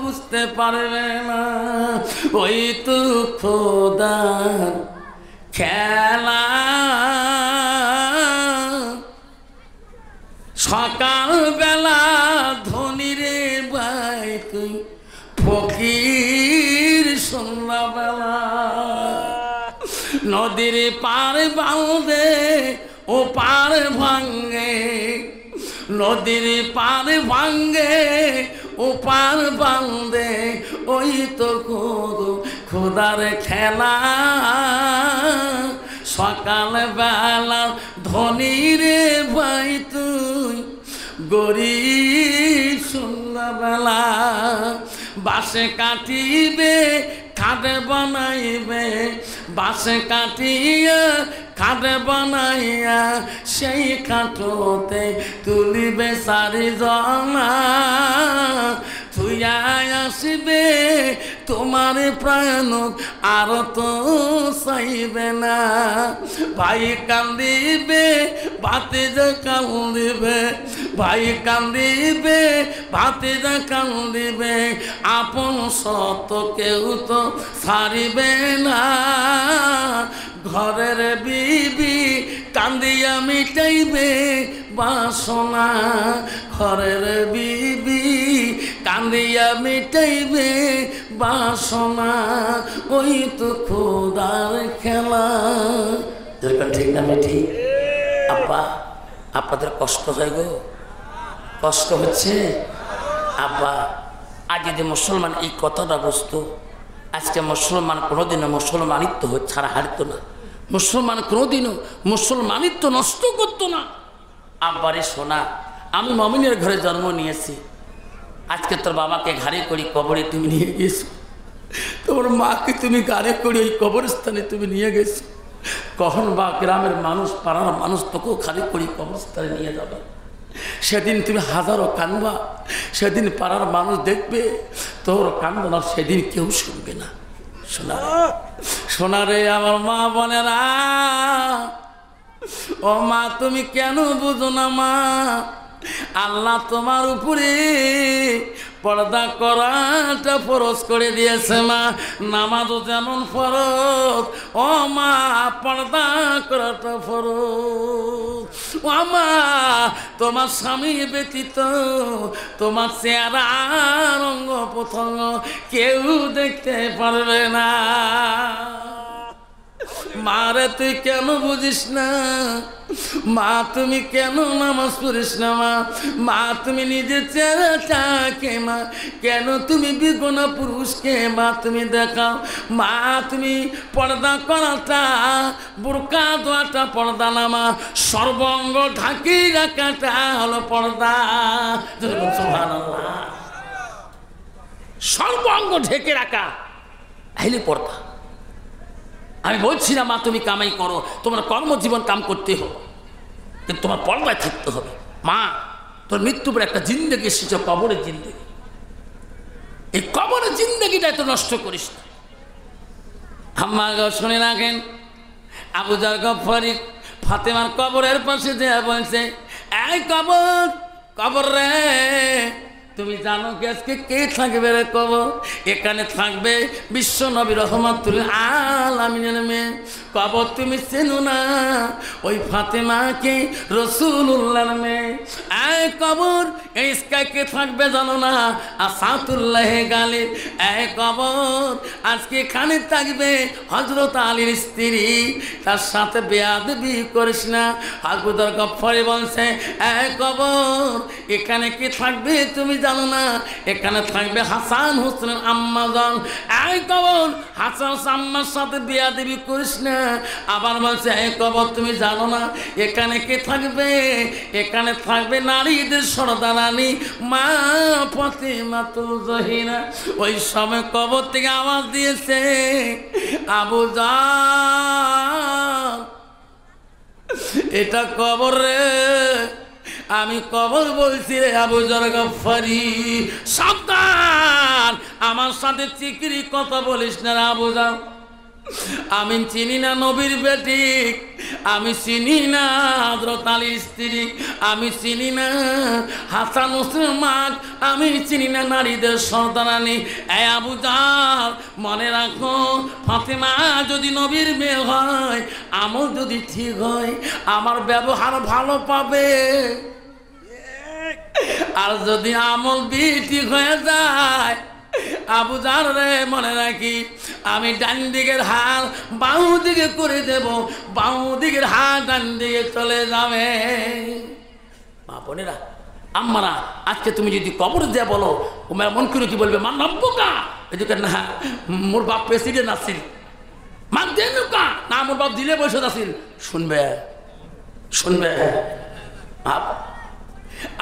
বুঝতে পারবে না। ওই তো খোদার খেলা, সকালবেলা ধনী রে ভাই তুই ফকির, সন্ধ্যাবেলা নদীর পার বাঁধে ও পার ভাঙ্গে, নদীর পার ভাঙ্গে ও পার বাঁধে, ওই তো খোদার খেলা। সকালবেলা ধনী রে ভাই তুই গরিব, সন্ধ্যাবেলা বাসে কাটিবে খাটে বানাইবে, বাসে কাটিয়া খাটে বানাইয়া সেই খাটোতে তুলিবে 4 জনা। থুইয়া আসবে তোমার প্রাণ আর তো চাইবে না। ভাই কান্দিবে ভাতিজা কান্দিবে, ভাই কান্দিবে ভাতিজা কান্দিবে, আপন সত কেউ তো ছাড়িবে না। ঘরের বিবি কান্দিয়া মিটাইবে বাসনা, ঘরের বিবি কান্দিয়া মিটাইবে বাসনা, ওই তো খোদার খেলা। যেরকম ঠিক না ঠিক? আব্বা, আপনাদের কষ্ট হয় গো? কষ্ট হচ্ছে আব্বা? আজ যদি মুসলমান এই কথাটা বুঝতো, আজকে মুসলমান কোনোদিনও মুসলমানিত্ব ছাড়া হারতো না, মুসলমান কোনোদিনও মুসলমানিত্ব নষ্ট করতো না। আব্বারে শোনা, আমি মমিনের ঘরে জন্ম নিয়েছি, আজকে তোর বাবাকে ঘাড়ে করি কবরে তুমি নিয়ে গেছো, তোমার মাকে তুমি ঘাড়ে করি ওই কবরস্থানে তুমি নিয়ে গেছো, কখন বা গ্রামের মানুষ পাড়ার মানুষ তোকেও ঘাড়ে করি কবরস্থানে নিয়ে যাবে। সেদিন তুমি হাজারো কানবা, সেদিন পাড়ার মানুষ দেখবে তোর কান্দনা, সেদিন কেউ শুনবে না। শোনা শোনা রে আমার মা বোনেরা, ও মা তুমি কেন বুঝো না মা, আল্লাহ তোমার উপরে পর্দা করাটা ফরজ করে দিয়েছে মা। নামাজও যেমন ফরজ, ও মা পর্দা করাটা ফরজ। ও মা তোমার স্বামী ব্যতীত তোমার চেহারা অঙ্গ প্রত্যঙ্গ কেউ দেখতে পারবে না। মারে তুই কেন বুঝিস না মা, তুমি কেন নামাজ পড়িস না মা, মা তুমি নিজের চেহারাটাকে মা কেন তুমি বিগুনা পুরুষকে মা তুমি দেখাও। মা তুমি পর্দা করাটা, বোরকা দেওয়াটা পর্দা না মা, সর্বঙ্গ ঢাকি রাখাটা হলো পর্দা। সুবহানাল্লাহ, সর্বঙ্গ ঢেকে রাখা হলে পর্দা। আমি বলছি না মা তুমি কামাই করো, তোমার কর্মজীবন কাম করতে হবে, কিন্তু তোমার পর্দায় থাকতে হবে। মা তোর মৃত্যুর পর একটা জিন্দগি এসেছে, কবরের জিন্দগি, এই কবরের জিন্দগিটাই তো নষ্ট করিস না। আম্মা গো শুনে রাখেন, আবু জার গফফারি ফাতেমার কবরের পাশে যে বলছে, এই কবর কবর রে, তুমি জানো কি আজকে কে থাকবে রে কবর? এখানে থাকবে বিশ্ব নবী রহমাতুল আলামিনের মেয়ে। কবর তুমি চেনো না, ওই ফাতেমাকে রাসূলুল্লাহর মেয়ে। এই কবর এই কে থাকবে জানো না? আসাতুল্লাহ গালিব। এই কবর আজকে এখানে থাকবে হযরত আলীর স্ত্রী, তার সাথে বেয়াদবি করিস না। আবু যর গফফারি বলছে, এই কবর এখানে কি থাকবে তুমি জানো না? এখানে থাকবে হাসান হোসেনের আম্মা জান। এই কবর হাসান আম্মার সাথে বেয়াদবি করিস না। আবার বলছে, এই কবর তুমি জানো না এখানে কে থাকবে? এখানে থাকবে নারীদের সর্দারানী মা ফাতেমাতুল জহিরা। ওই সময় কবর থেকে আওয়াজ দিয়েছে, আবু জান এটা কবর রে, আমি কবর বলছি রে আবু যর গফফারি, সাবধান আমার সাথে চিকিরি কথা বলিস না রে আবু যর। আমি চিনি না নবীর বেটি, আমি চিনি না হযরত আলীর স্ত্রী, আমি চিনি না হাসান হোসেনের মা, আমি চিনি না নারীদের সর্দারানী। এই আবু জার মনে রাখো, ফাতেমা যদি নবীর মেয়ে হয়, আমল যদি ঠিক হয়, আমার ব্যবহার ভালো পাবে, আর যদি আমল ঠিক হয়ে যায়, আবু জার রে মনে রাখি, আমি ডান দিকের হাত বাউ দিকে করে দেব, বাউ দিকের হাত ডান দিকে চলে যাবে। মা বোনেরা আম্মারা, আজকে তুমি যদি কবর দিয়ে বলো, তোমার মন করে কি বলবে? মা নব্বকা এদিকে না, মোর বাপ প্রেসিডেন্ট আসছিল, মা দেন না, মোর বাপ দিলে বসে আসছিল। শুনবে শুনবে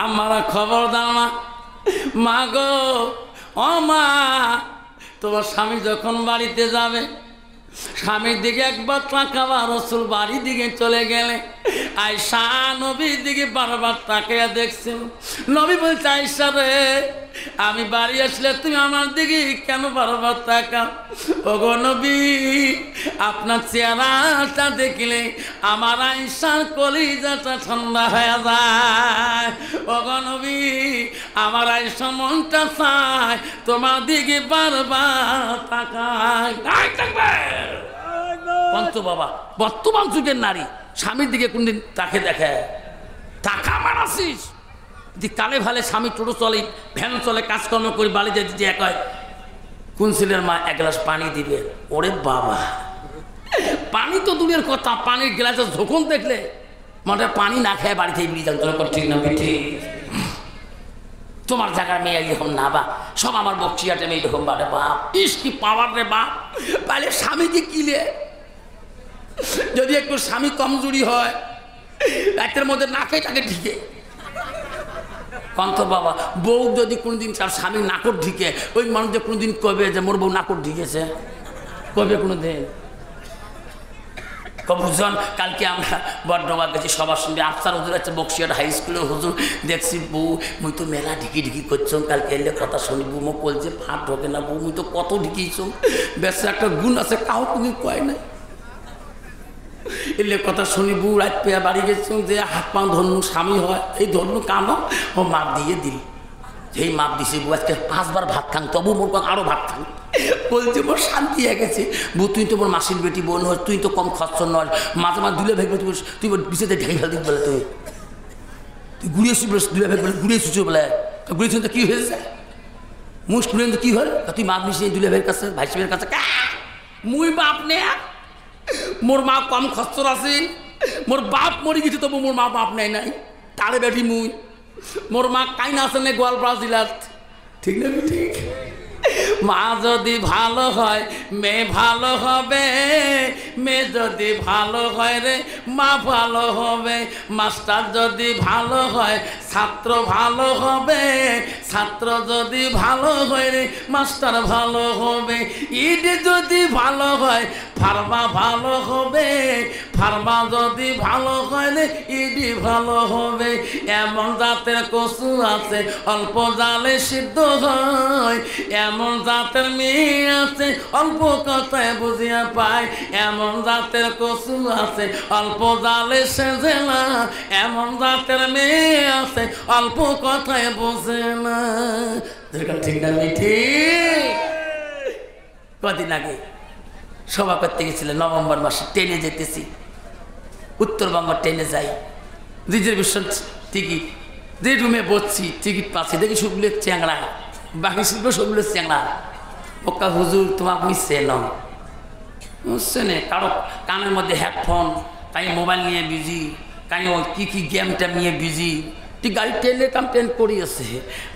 আম্মারা, খবর দাও না। মা গো, ও মা, তোমার স্বামী যখন বাড়িতে যাবে, স্বামীর দিকে একবার তাকাবা, রাসূল বাড়ির দিকে চলে গেলে আয়েশা নবীর দিকে বারবার তাকিয়ে দেখছেন। নবী বলছে, আয়েশা রে, আমি বাড়ি আসলে তুমি আমার দিকে কেন বারবার তাকাও? ওগো নবী, আপনার চেহারাটা দেখলে আমার আয়েশার কলিজাটা ঠান্ডা হয়ে যায়। ওগো নবী, আমার আয়েশা মনটা চায় তোমার দিকে বারবার তাকায়। পঞ্চ বাবা, বর্তমান যুগের নারী স্বামীর দিকে কোনদিন তাকে দেখে? টাকা মারাছিস যে কালে ভালে স্বামী টোটো চলে, ভ্যান চলে, কাজকর্ম করি, বাড়িতে দিতে এক হয়, কোন ছেলের মা এক গ্লাস পানি দিবে? ওরে বাবা, পানি তো দূরের কথা, পানির গ্লাসে ঝোঁকন দেখলে মানে পানি না খেয়ে বাড়িতে বিড়ি যান। ঠিক না ঠিক? তোমার জায়গার মেয়ে এরকম না বা, সব আমার বক্সিয়াটে মেয়ে এরকম বারে বাপ, ইস কি পাওয়ার রে বাপ। তাহলে স্বামীকে কিলে যদি একটু স্বামী কমজোরি হয়, রাতের মধ্যে না খেয়ে তাকে ঠিকে কন্ত বাবা বউ যদি কোনোদিন তার স্বামী নাকড় ঢিকে ওই মানুষ যে কোনোদিন কবে যে মোর বউ নাকড় ঢিকেছে কবে কোনোদিন বুঝন কালকে আমরা বড্ডমা গেছি সবার সঙ্গে আফসার হুজুর আছে বক্সিয়ার হাই স্কুলের হুজুর দেখছি বউ মুই তো মেলা ঢিকি ঢিকি করছ কালকে এলে কথা শুনি বউ মো কলছে ফাট ঢোকে না বউ মুই তো কত ঢিকিছ বেশ একটা গুণ আছে কাউ তুমি কয় নাই এলে কথা শুনি বউ রাত পেয়ে বাড়ি গেছি যে হাত পা ধন্য স্বামী হয় এই ধন্য কানো ও মাপ দিয়ে দিল যেই মাপ দিছে বউ আজকে 5 বার ভাত খান তবু মোর আরো ভাত খান বলছে মোর শান্তি হয়ে গেছে বউ তুই তো মোর মাসির বেটি বোন হয় তুই তো কম খরচ নয় মাঝে মাঝে দুলে ভেবে তুই বিছেতে ঢেকে ফেল দিক বলে তুই ঘুরিয়েছি বলে দুলে ভেবে বলে ঘুরিয়েছিস বলে ঘুরিয়েছিস তো কী হয়েছে মুখ শুনে তো কী হল তুই মাপ মিশিয়ে দুলে ভাইয়ের কাছে ভাই সাহেবের কাছে মুই বাপ নে মোর মা কম খরচর আছে মোর বাপ মরি গেছে তবু মোর মা বাপ নেয় নাই তারে বেটি মুই মোর মা কাইনা আছে না গোয়ালপাড়া জেলার ঠিক না ঠিক মা যদি ভালো হয় মেয়ে ভালো হবে মেয়ে যদি ভালো হয় রে মা ভালো হবে মাস্টার যদি ভালো হয় ছাত্র ভালো হবে ছাত্র যদি ভালো হয় রে মাস্টার ভালো হবে ইট যদি ভালো হয় ফার্মা ভালো হবে ফার্মা যদি ভালো হয় রে ইডি ভালো হবে এমন জাতের কচু আছে অল্প জালে সিদ্ধ হয় এমন জাতের মেয়ে আছে অল্প কথায় বুঝিয়া পায় এমন জাতের কচু আছে অল্প জালে সেজে না এমন জাতের মেয়ে আছে অল্প কথায় বোঝে না ঠিক না ঠিক কদিন আগে সভা করতে গেছিল নভেম্বর মাসে ট্রেনে যেতেছি উত্তরবঙ্গ ট্রেনে যাই রিজার্ভেশন টিকিট যে রুমে বসছি টিকিট পাচ্ছি দেখি সবগুলো চ্যাংড়া বাকি সবগুলো চ্যাংড়া ওকা হুজুর তোমাকে বুঝছে চেনে কারো কানের মধ্যে হেডফোন কাই মোবাইল নিয়ে বিজি কাই কী কী গেম টেম নিয়ে বিজি তুই গাড়ি ট্রেনে কাম ট্রেন করিয়েছে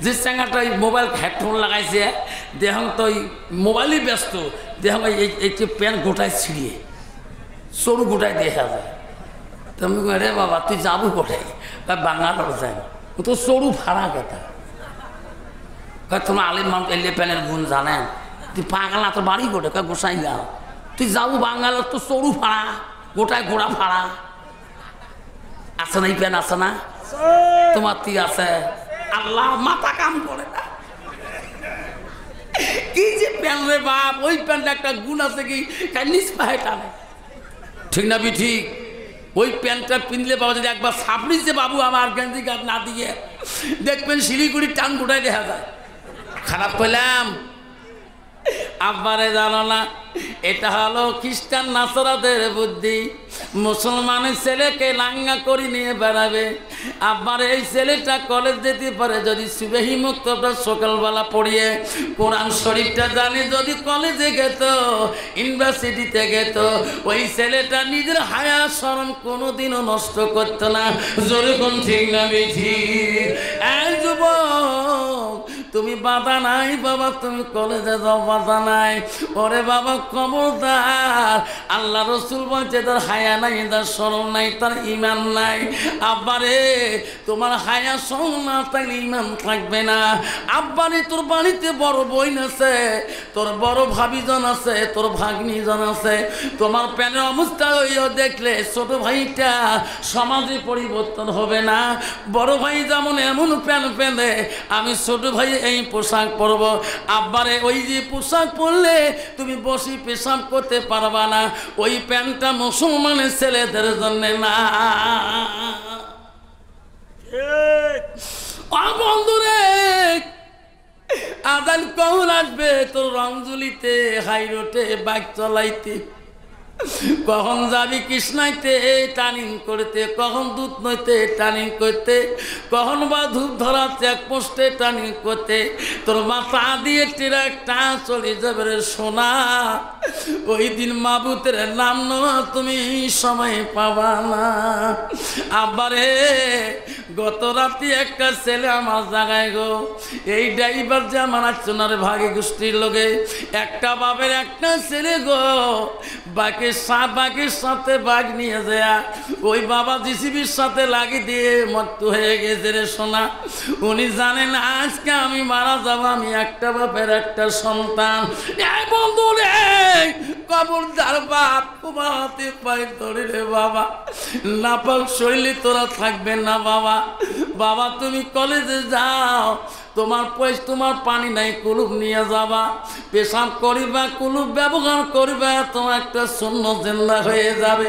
যে চ্যাংড়াটা মোবাইল হেডফোন লাগাইছে দেহ তো মোবাইলই ব্যস্ত দেহ এই প্যান্ট গোটায় ছিঁড়িয়ে সরু গোটায় দেখা যায় তুমি রে বাবা তুই যাবো কোথায় বাঙালোর যাই তো সরু ভাড়া কথা তোমার আলিম মানুষ এলে প্যানের গুণ জানেন তুই পাগলা তোর বাড়ি গোটে গোসাই যাও তুই যাবো বাঙালোর তো সরু ভাড়া গোটায় ঘোড়া ভাড়া আছে না এই প্যান আছে না তোমার তুই আছে আল্লাহ মাথা কাম করে না কি যে প্যান রে বাপ ওই প্যান্টটা একটা গুণ আছে কি নিজ পায়ে টানে ঠিক না ঠিক ওই প্যান্টটা পিনলে বাবা যদি একবার সাপড়িছে বাবু আমার গেঞ্জি গাছ না দিয়ে দেখবেন শিলিগুড়ির টান গোটায় দেখা যায় খারাপ করলাম আব্বারে জানো না এটা হলো খ্রিস্টান নাসরাদের বুদ্ধি মুসলমানের ছেলেকে লাঙ্গা করে নিয়ে বেড়াবে আব্বার এই ছেলেটা কলেজ যেতে পারে যদি সুবেহি মুক্তটা সকালবেলা পড়িয়ে কোরআন শরীফটা জানে যদি কলেজে গেত ইউনিভার্সিটিতে গেত ওই ছেলেটা নিজের হায়া শরম কোনোদিনও নষ্ট করত না জোরে কোন ঠিক না বেঠি এই যুবক তুমি বাধা নাই বাবা তুমি কলেজে যাও বাধা নাই ওরে বাবা খবরদার আল্লাহ রসুল বলছে তার হায়া নাই তার শরম নাই তার ইমান নাই আব্বারে তোমার হায়া শরম না থাকলে ইমান থাকবে না আব্বারে তোর বাড়িতে বড় বোন আছে তোর বড় ভাবিজন আছে তোর ভাগ্নিজন আছে তোমার প্যানের অবস্থা হইও দেখলে ছোট ভাইটা সমাজে পরিবর্তন হবে না বড় ভাই যেমন এমন প্যান পেলে আমি ছোট ভাই এই পোশাক পরব আব্বারে ওই যে পোশাক পরলে তুমি বসি পেশাব করতে পারবা না ওই প্যান্টটা মুসলমানের ছেলেদের জন্য না বন্ধুরে আদান কখন আসবে তোর রংজুলিতে হাইরোটে বাইক চলাইতে কখন যাবি কৃষ্ণাইতে টার্নিং করতে কখন দুধ নইতে টার্নিং করতে কখন বা ধূপ ধরা চেকপোস্টে টার্নিং করতে তোর মাথা দিয়ে ট্রাকটা চলে যাবে রে সোনা ওই দিন মাবুতের নাম নেওয়া তুমি সময় পাবা না আবারে গত রাতে একটা ছেলে আমার জায়গায় গো এই ড্রাইভার যে আমার সোনার ভাগে গোষ্ঠীর লোকে একটা বাপের একটা ছেলে গো বাকি বাঘের সাথে বাঘ নিয়ে যায় ওই বাবা জিসিবির সাথে লাগিয়ে দিয়ে মৃত্যু হয়ে গেছে রে সোনা। উনি জানেন আজকে আমি মারা যাব, আমি একটা বাপের একটা সন্তান। এই বন্ধু রে, খবরদার বাপ হাতে পায়ে ধরে রে বাবা, নাপাক শৈলী তোরা থাকবে না বাবা। বাবা তুমি কলেজে যাও, তোমার পানি নাই, কুলুপ নিয়ে যাবা, পেশাব করিবা, কুলুপ ব্যবহার করিবা, তোমার একটা সুন্নাত জিন্দা হয়ে যাবে।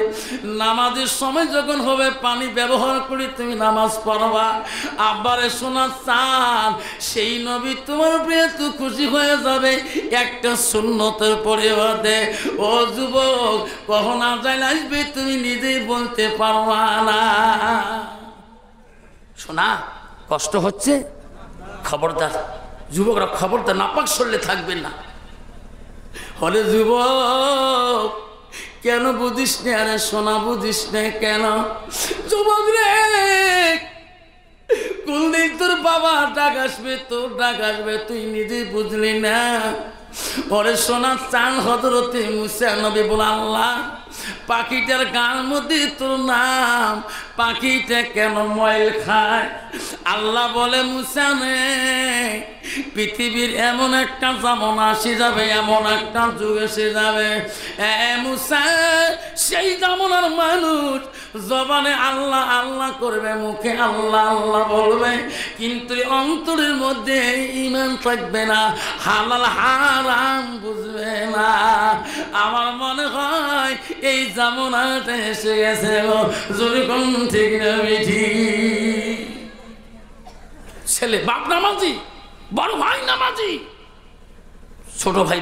নামাজের সময় যখন হবে পানি ব্যবহার করি তুমি নামাজ পড়বা। আব্বারে শোনা চান সেই নবী তোমার প্রিয় তো খুশি হয়ে যাবে একটা সুন্নতের পরিবর্তে। ও যুবক, কখন আজাইল আসবে তুমি নিজেই বলতে পারবা না। শোনা কষ্ট হচ্ছে, খবরদার যুবকরা, খবরদার নাপাক শরীরে থাকবেন না। হলে যুবক কেন বুঝিস না? আরে সোনা বুঝিস না কেন? যুবক রে, কোনদিন তোর বাবা ডাক আসবে, তোর ডাক আসবে, তুই নিজেই বুঝলি না। ওরে সোনা চান হযরতে মুসা নবী বলে, আল্লাহ পাখিটার গান মধ্যে তোর নাম, পাখিটা কেন ময়ল খায়? আল্লাহ বলে মুসা নে, পৃথিবীর এমন একটা জামন আসে যাবে, এমন একটা যুগ এসে যাবে মুসা, সেই জামনার মানুষ জবানে আল্লাহ আল্লাহ করবে, মুখে আল্লাহ আল্লাহ বলবে, কিন্তু অন্তরের মধ্যে ঈমান থাকবে না, হালাল হারাম বুঝবে না। আমার মনে হয় এই জামনাটা এসে গেছে গো, যদি কোন ঠিক না মিঠি। ছেলে বাপ নামাজি, বড় ভাই নামাজি, ছোট ভাই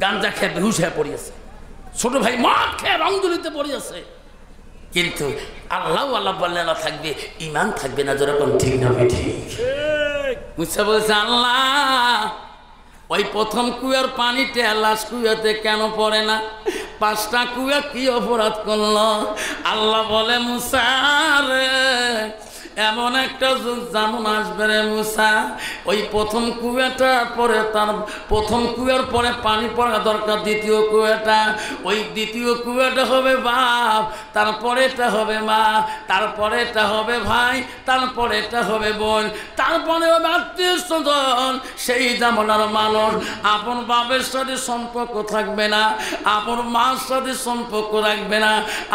গাঞ্জা খেয়ে বেহুশ হয়ে পড়িয়েছে, ছোট ভাই মদ খেয়ে রংদুলিতে পড়িয়েছে, কিন্তু আল্লাহ আল্লাহ বললে না থাকবে, ইমান থাকবে না, যেরকম ঠিক না ঠিক। মুসা বলছে, আল্লাহ ওই প্রথম কুয়ার পানিতে লাশ কুয়াতে কেন পড়ে না? 5টা কুয়া কি অপরাধ করলো? আল্লাহ বলে, মুসা রে, এমন একটা যুগ যেমন আসবে রে মুসা, ওই প্রথম কুয়াটা পরে, তার প্রথম কুয়ার পরে পানি পড়া দরকার, দ্বিতীয় কুয়াটা, ওই দ্বিতীয় কুয়াটা হবে বাপ, তারপরে এটা হবে মা, তারপরে এটা হবে ভাই, তারপরে এটা হবে বোন, তারপরে হবে আত্মীয় স্বজন। সেই জামানার মানুষ আপন বাপের সাথে সম্পর্ক থাকবে না, আপন মার সাথে সম্পর্ক রাখবে না,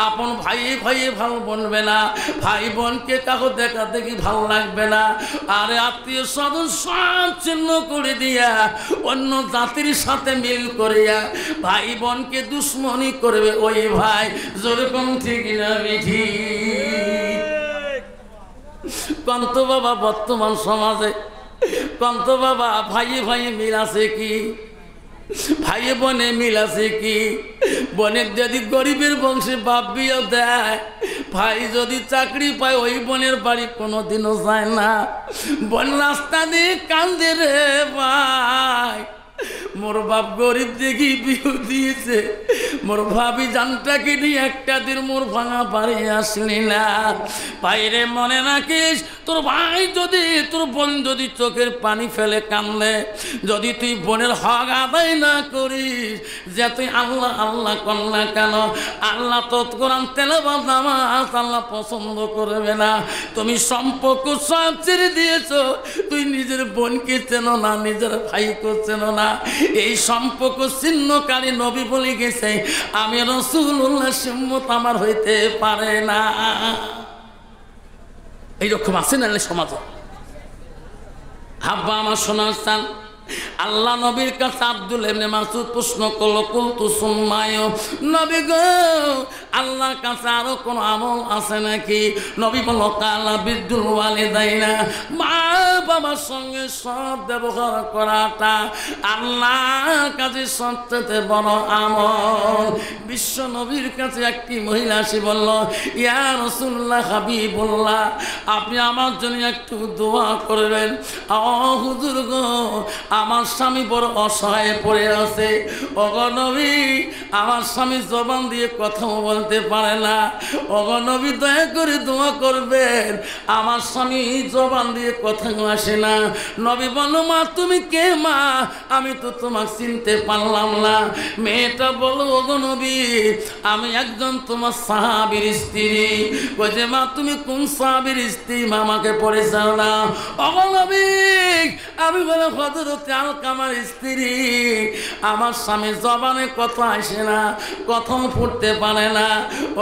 আপন ভাই ভাইয়ে ভালো বলবে না, ভাই বোনকে কাকু দেখা দেখি ভালো লাগবে না, আরে আত্মীয় স্বজন সব চিহ্ন করে দিয়া অন্য জাতির সাথে মিল করিয়া ভাই বোনকে দুশ্মনী করবে ওই ভাই, যেরকম ঠিক না মিঠি। কন্ত বাবা বর্তমান সমাজে, কন্ত বাবা ভাইয়ে ভাইয়ে মিল আছে কি? ভাইয়ে বোনে মিল আছে কি? বোনের যদি গরিবের বংশে বাপ বিয়ে দেয়, ভাই যদি চাকরি পায় ওই বোনের বাড়ি কোনোদিনও যায় না। বোন রাস্তা দিয়ে কান্দে রে ভাই, মোর বাপ গরিব দেখি বিয়ে দিয়েছে, মোর ভাবি জানটাকে নিয়ে একটা দিন মোর ভাঙা বাড়ি আসলি না। বাইরে মনে রাখিস, তোর ভাই যদি, তোর বোন যদি চোখের পানি ফেলে কান্দে, যদি তুই বোনের হক আদায় না করিস, যে তুই আল্লাহ আল্লাহ কর না কেন, আল্লাহ তো কোরআন তেলাওয়াত নামাজ আল্লাহ পছন্দ করবে না। তুমি সম্পর্ক সব ছেড়ে দিয়েছ, তুই নিজের বোনকে চেনো না, নিজের ভাইকে চেনো না। এই সম্পর্ক ছিন্নকারী নবী বলে গেছে, আমি রাসূলুল্লাহ সুন্নাত আমার হইতে পারে না। এইরকম আছে না সমাজে? হাব্বা আমার সোনার স্থান, আল্লাহ নবীর কাছে আব্দুল ইবনে মাসউদ প্রশ্ন করলো, কুলতু সুম্মায়, নবী গো আল্লাহর কাছে আরো কোন আমল আছে নাকি? নবী বলল, কালা বিদ্দুল ওয়ালিদাইনা, মা বাবার সঙ্গে সৎ ব্যবহার করাটা আল্লাহর কাছে সবচেয়ে বড় আমল। বিশ্ব নবীর কাছে একটি মহিলা এসে বলল, ইয়া রাসূলুল্লাহ হাবিবুল্লাহ, আপনি আমার জন্য একটু দোয়া করবেন। হুজুর গো, আমার স্বামী বড় অসহায় পড়ে আছে, ওগো নবী আমার স্বামী জবান দিয়ে কথাও বলতে পারে না, ওগো নবী দয়া করে দোয়া করবেন, আমার স্বামী জবান দিয়ে কথা আসে না। নবী বলল মা তুমি কে মা? আমি তো তোমাকে চিনতে পারলাম না। মেয়েটা বলল ওগো নবী আমি একজন তোমার সাহাবীর স্ত্রী। বলছে মা তুমি কোন সাহাবীর স্ত্রী মা আমাকে পরিচয় দাও। ওগো নবী আমি বলে হযরত আলকামার স্ত্রী। আমার স্বামী জবানে কথা আসে না, কথা ফুটতে পারে না।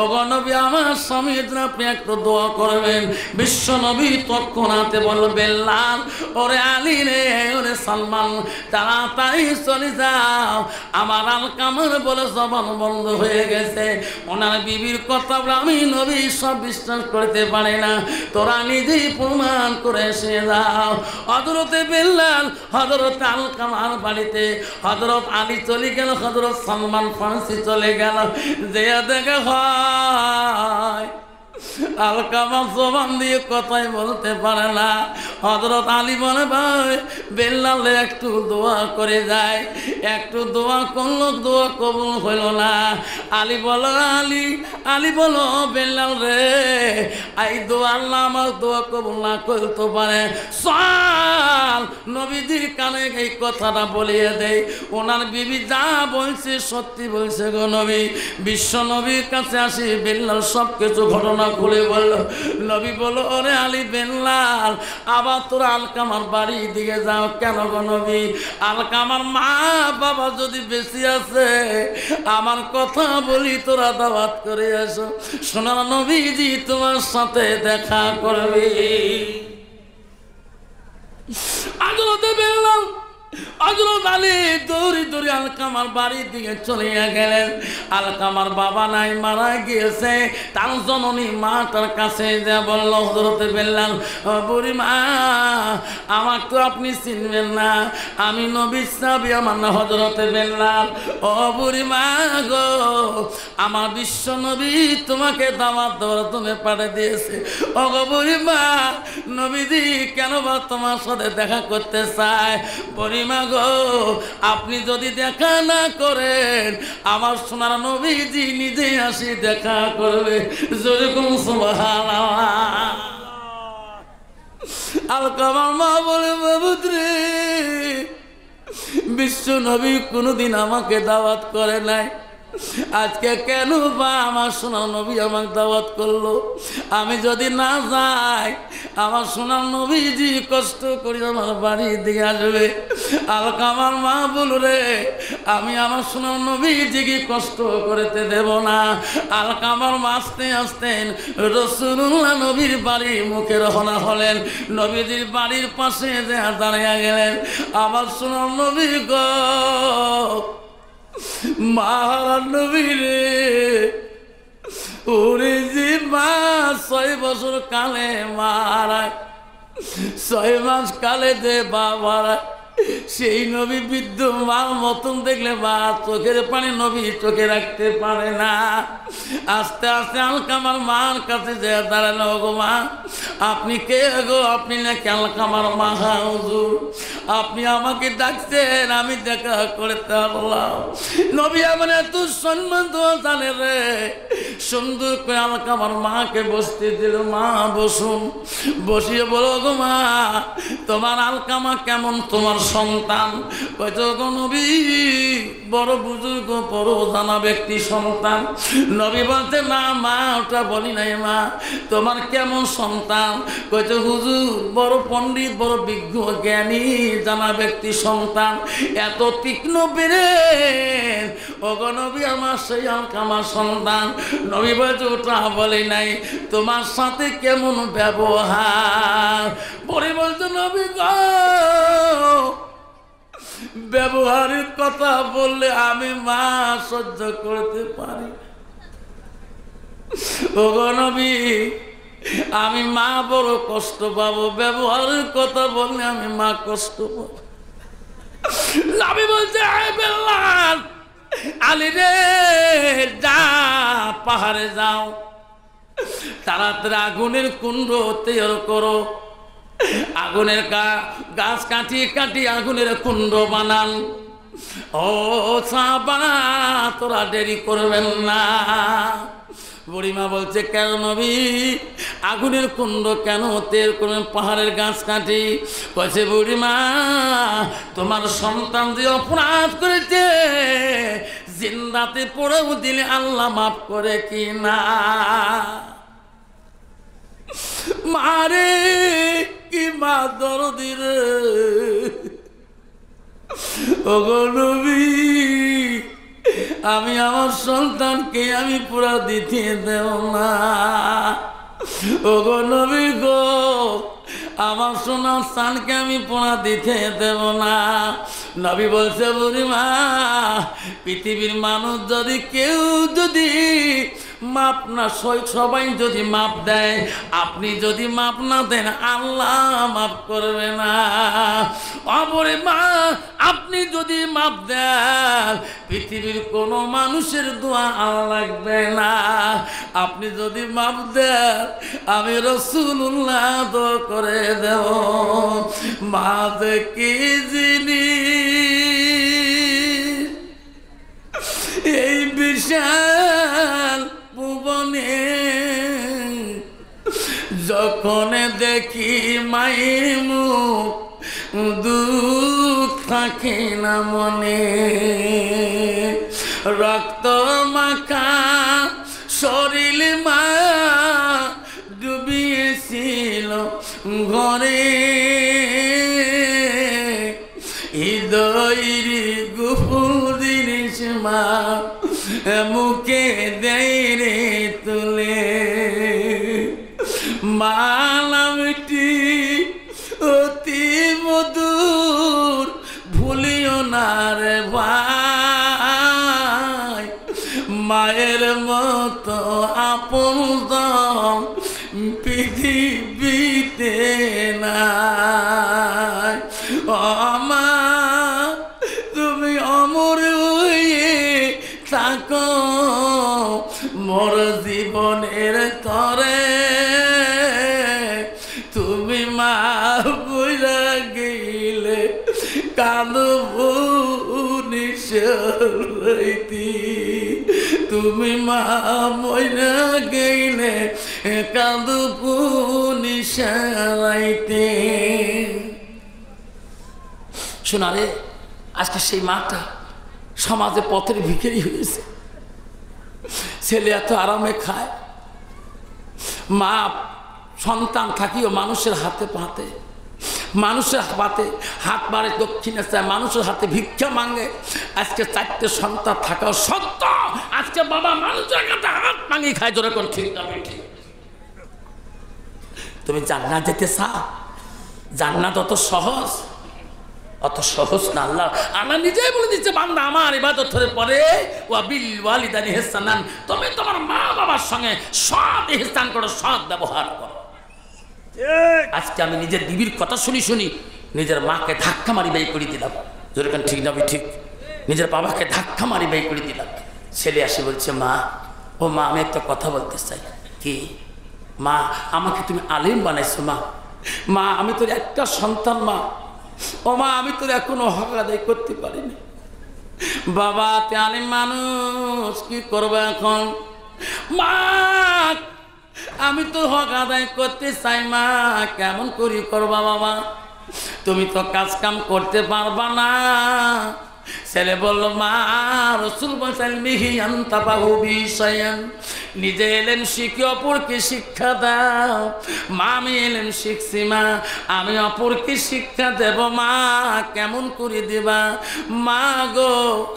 ওগো নবী আমার স্বামীর জন্য আপনি একটু দোয়া করবেন। বিশ্ব নবী তৎক্ষণাতে বলল বেল্লাল ওরে আলী রে ওরে সালমান তাড়াতাড়ি চলে যাও। আমার আলকামার বলে জবান বন্ধ হয়ে গেছে। ওনার বিবির কথা আমি নবী সব বিশ্বাস করতে পারে না, তোরা নিজেই প্রমাণ করে এসে যাও। হযরতে বেল্লাল হযরত আলকামার বাড়িতে, হযরত আলী চলে গেল, হযরত সালমান ফার্সি চলে গেল। যে দেখে হয় আলকামা জবান দিয়ে কথাই বলতে পারে না। হযরত আলী বলে ভাই বেল্লালে একটু দোয়া করে যায়। একটু দোয়া করলো, দোয়া কবুল হইল না। আলী বলো আলী বলো বেল্লাল রে এই দোয়া আল্লাহ আমার দোয়া কবুল না করতে পারে, চল নবীজির কানে এই কথাটা বলিয়ে দেয়। ওনার বিবি যা বলছে সত্যি বলছে গো নবী। বিশ্ব নবীর কাছে আসি বেল্লাল সব কিছু ঘটনা খুলে বলল। নবী বলো ওরে আলী বেল্লাল আবার তোরা আলকামার বাড়ি দিকে যাও কেন গো নবী? আলকামার মা বাবা যদি বেশি আছে আমার কথা বলি তোরা দাওয়াত করে আসো, সোনার নবীজি তোমার সাথে দেখা করবে। হযরত বেল্লাল হযরত আলী দৌড়ি দৌড়ি আলকামার বাড়ির দিকে চলে গেলেন। আলকামার বাবা নাই, মারা গিয়েছে। তার জননী মা তার কাছে যা বলল হযরত বেল্লাল বুড়ি মা আমাকে তো আপনি চিনবেন না, আমি নবীর সাহাবী, আমার নাম হযরত বেল্লাল। ও বুড়ি মা গো আমার বিশ্ব নবী তোমাকে দাওয়াত দেওয়ার জন্য পাঠিয়ে দিয়েছে। ও গো বুড়ি মা নবীজি কেন বা তোমার সাথে দেখা করতে চায়। বুড়ি মা গো আপনি যদি দেখা না করেন আমার সোনার নবীজি নিজে আসি দেখা করবে। যেরকম সুবহানাল্লাহ। আলকামার মা বলে বাবুদ্রে বিশ্ব নবী কোনোদিন আমাকে দাওয়াত করে নাই, আজকে কেন বা আমার সোনার নবী আমাকে দাওয়াত করলো? আমি যদি না যাই আমার সোনার নবীজি কষ্ট করে আমার বাড়ির দিকে আসবে। আলকামার মা বল রে আমি আমার সোনার নবীজিকে কষ্ট করতে দেব না। আলকামার মা আস্তে আস্তে রাসূলুল্লাহ নবীর বাড়ির মুখে রওনা হলেন। নবীজির বাড়ির পাশে যে দাঁড়িয়ে গেলেন। আমার সোনার নবী গো মাহারান নবী রে ওরে যে মা 6 বছর কালে মারা, 6 মাস কালে যে বাবারা, সেই নবী বৃদ্ধ মার মতন দেখলে মা চোখের পানি নবী চোখে রাখতে পারে না। আস্তে আস্তে আলকামার মার কাছে যে দাঁড়ালো গো মা আপনি কে গো? আপনি নাকি আলকামার মা? হুজুর আপনি আমাকে ডাকছেন, আমি দেখা করতে পারলাম। নবী আমার এত সম্মান তো জানে রে। সুন্দর করে আলকামার মাকে বসতে দিল। মা বসুন। বসিয়ে বলো গো মা তোমার আলকামা কেমন, তোমার সন্তান? কইতো গো নবী বড় বুজুর্গ বড় জানা ব্যক্তি সন্তান। নবী বলতে না মা ওটা বলি নাই মা, তোমার কেমন সন্তান? কইতো হুজুর বড় পণ্ডিত বড় বিজ্ঞ জ্ঞানী জানা ব্যক্তি সন্তান, এত তীক্ষ্ণ ব্রেন। ওগো নবী আমার সেই আলকামার সন্তান। নবী বলছে ওটা বলি নাই, তোমার সাথে কেমন ব্যবহার? পরে বলছে নবী গো ব্যবহারের কথা বললে আমি মা সহ্য করতে পারি। ওগো নবী আমি মা বড় কষ্ট পাবো, ব্যবহারের কথা বললে আমি মা কষ্ট পাবো। নবী বলছে বেল্লাল আলী রে যা পাহাড়ে যাও, তাড়াতাড়ি আগুনের কুণ্ড তৈরি করো, আগুনের গাছ কাটি কাটি আগুনের কুণ্ড বানান। ও সাহাবা তোরা দেরি করবেন না। বুড়িমা বলছে, কেন নবী, আগুনের কুণ্ড কেন, তেল কোন পাহাড়ের গাছ কাটি? কয়েছে, বুড়িমা তোমার সন্তান যে অপরাধ করেছে, জিন্দাতে পড়েও দিলে আল্লাহ মাফ করে কি না? মারে কি মা দরদি রে। ওগো নবী, আমি আমার সন্তানকে আমি পুরা দিতে দেব না। ওগো নবী গো, আমার সোনার স্থানকে আমি পুরা দিতে দেব না। নবী বলছে, বুড়িমা পৃথিবীর মানুষ যদি কেউ যদি মাপ না, সবাই যদি মাপ দেয়, আপনি যদি মাপ না দেন, আল্লাহ মাফ করবে না। অপরে মা, আপনি যদি মাপ দেন, পৃথিবীর কোনো মানুষের দোয়া আল্লাহ লাগবে না। আপনি যদি মাপ দেন, আমি রাসূলুল্লাহ দোয়া করে দেব। মা যে কি জিনিস, এই বিশাল ভুবনে যখন দেখি মায়ের মুখ, দুঃখ থাকে না মনে। রক্ত মাখা শরীর মা ডুবিয়েছিল ঘরে, হৃদয়ের গুপুর জিনিস মা মুখে দেয় রে তুলে। মালামটি অতি মধুর, ভুলিও না রে ভাই, মায়ের মতো আপন পৃথিবীতে নাই। মা তুমি অমর হয়ে থাকো মোর জীবনের তরে, তুমি মা বইলা গেলে কাঁদব নিশাইতি, তুমি মা বইলা গেলে কাঁদব নিশাইতে। শোনা রে, আজকে সেই মাটা সমাজে পথের ভিখারি হয়েছে। ছেলে এত আরামে খায়, মা সন্তান থাকিও মানুষের হাতে পাতে, মানুষের হাতে হাত বাড়ে, দক্ষিণে চায়, মানুষের হাতে ভিক্ষা মাঙ্গে। আজকে 4টে সন্তান থাকাও সত্য, আজকে বাবা মানুষের কাছে হাত মাঙ্গি খায়। জোরে কোন ঠিক না? তুমি জান্নাত যেতে চাও? জান্নাত অত সহজ? অত সহজ না। আল্লাহ নিজেই বলে দিচ্ছে, বান্দা আমার ইবাদতের পরে ওয়া বিল ওয়ালিদাইনি ইহসানান, তুমি তোমার মা বাবার সঙ্গে সৎ ইহসান করো, সৎ ব্যবহার করো। আজকে আমি নিজের বিবির কথা শুনি নিজের মাকে ধাক্কা মারি বের করে দিলাম। যেরকম ঠিক না ঠিক, নিজের বাবাকে ধাক্কা মারি বের করে দিলাম। ছেলে আসে বলছে, মা ও মা আমি একটা কথা বলতে চাই। কি? মা আমাকে তুমি আলিম বানাইছো। মা আমি তোর একটা সন্তান। মা ও মা আমি তোর এখনো হক আদায় করতে পারিনি। বাবা তে আলিম মানুষ, কি করবো এখন? মা আমি তো হক আদায় করতে চাই, মা কেমন করি করবা? বাবা তুমি তো কাজ কাম করতে পারবা না। ছেলে বলল, মা রাসূল বলেছেন মিহি আনতাবাহু বিশায়ান, নিজে এলেন শিখে অপরকে শিক্ষা দাও। মা আমি এলেন শিখছি, মা আমি অপরকে শিক্ষা দেব। মা কেমন করে দিবা? মা গো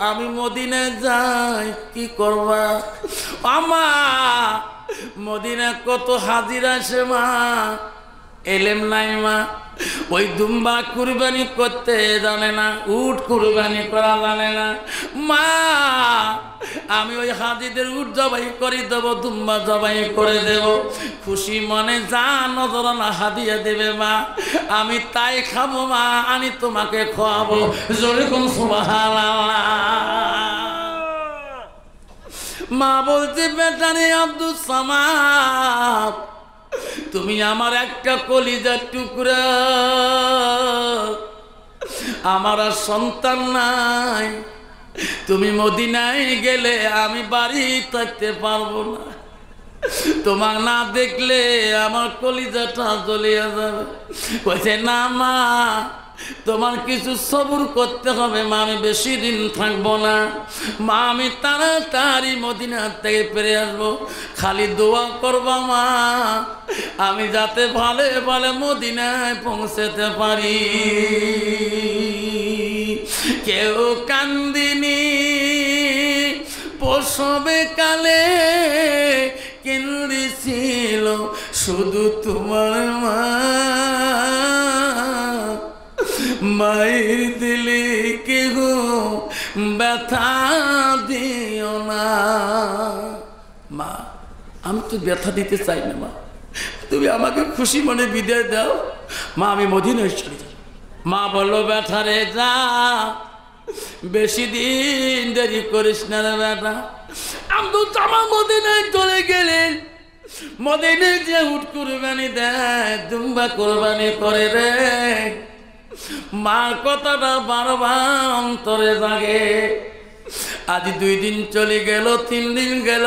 আমি মদিনায় যাই, কি করবা? আমা মদিনা কত হাজির আসে, মা এলেম নাই। মা ওই দুম্বা কুরবানি করতে জানে না, উট কুরবানি করা জানে না। মা আমি ওই হাজিদের উট জবাই করে দেবো, দুম্বা জবাই করে দেব, খুশি মনে যা নজরানা হাদিয়া দেবে মা আমি তাই খাবো। মা আমি তোমাকে খাওয়াবো। জোরে কোন সুবহানাল্লাহ। মা বলছে, বেটারে আব্দুল সামাদ তুমি আমার একটা কলিজার টুকরা, আমার আর সন্তান নাই। তুমি মদিনায় গেলে আমি বাড়ি থাকতে পারবো না। তোমার না দেখলে আমার কলিজাটা জ্বলিয়ে যাবে। কইছে না মা, তোমার কিছু সবুর করতে হবে মা, আমি বেশি দিন থাকবো না মা, আমি তাড়াতাড়ি মদিনা থেকে ফিরে আসবো, খালি দোয়া করবা মা আমি যাতে ভালো ভালো মদিনায় পৌঁছতে পারি। কেউ কান্দিনি প্রসবে কালে, কেন্দ্রেছিল শুধু তোমার মা, মায়ের দিলে কেহ ব্যথা দিও না। মা আমি তো ব্যথা দিতে চাই না মা, তুমি আমাকে খুশি মনে বিদায় দাও মা, আমি মদিনায় চলে যাই। মা বললো ব্যথা রে যা, বেশি দিন দেরি করিস না রে বেটা। আব্দুল সামাদ মদিনায় চলে গেলেন। মদিনায় যে উট কুরবানি দেয়, দুম্বা কুরবানি করে রে, মার কথাটা বারবার অন্তরে জাগে। আজ 2 দিন চলে গেল, 3 দিন গেল,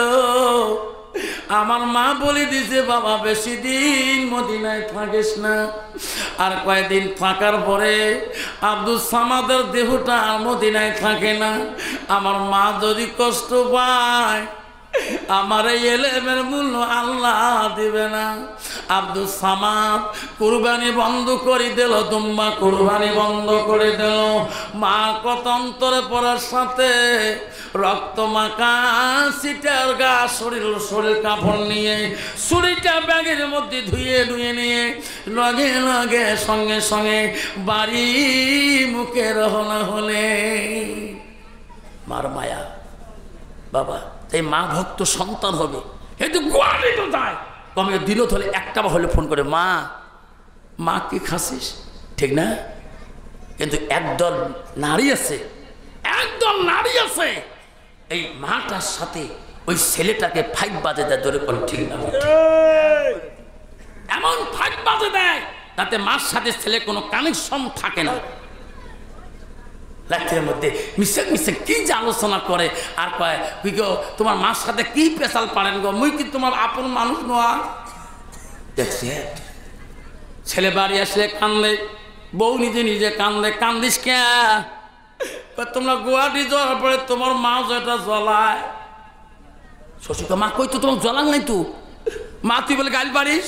আমার মা বলে দিছে বাবা বেশি দিন মদিনায় থাকিস না। আর কয়েকদিন থাকার পরে আব্দুল সামাদের দেহটা মদিনায় থাকে না। আমার মা যদি কষ্ট পায়, আমার এই এলেমের মূল্য আল্লাহ দিবে না। আব্দুল সামাদ কুরবানি বন্ধ করে দিল, দুম্বা কুরবানি বন্ধ করে দিল। মা কত অন্তরে পড়ার সাথে রক্ত মাখা সিটার গা শরীর কাপড় নিয়ে ছুরিটা ব্যাগের মধ্যে ধুয়ে নিয়ে লগে লগে সঙ্গে সঙ্গে বাড়ি মুখে রওনা হলে। মার মায়া বাবা, তাই মা ভক্ত সন্তান হবে, এই তো গোয়ালি তো যায় কমে দিল তাহলে একটা হলে ফোন করে মা, মা কি খাসিস, ঠিক না? কিন্তু একদল নারী আছে, এই মাটার সাথে ওই ছেলেটাকে ফাইট বাজে দেয়, ধরে করে ঠিক না, এমন ফাইট বাজে দেয় তাতে মার সাথে ছেলে কোনো কানেকশন থাকে না। রাত্রের মধ্যে মিশে কি যে আলোচনা করে আর কয় তুই গো তোমার মার সাথে কি পেশাল পারেন গো, মুই কি তোমার আপন মানুষ নোয়া। দেখছে ছেলে বাড়ি আসলে কান্দে, বউ নিজে কান্দে, কান্দিস কে? তোমরা গুয়াহাটি যাওয়ার পরে তোমার মা যেটা জ্বলায়। শ্বশুরকে মা কই তো তোমার জ্বলান নাই তো মা, তুই বলে গাল পারিস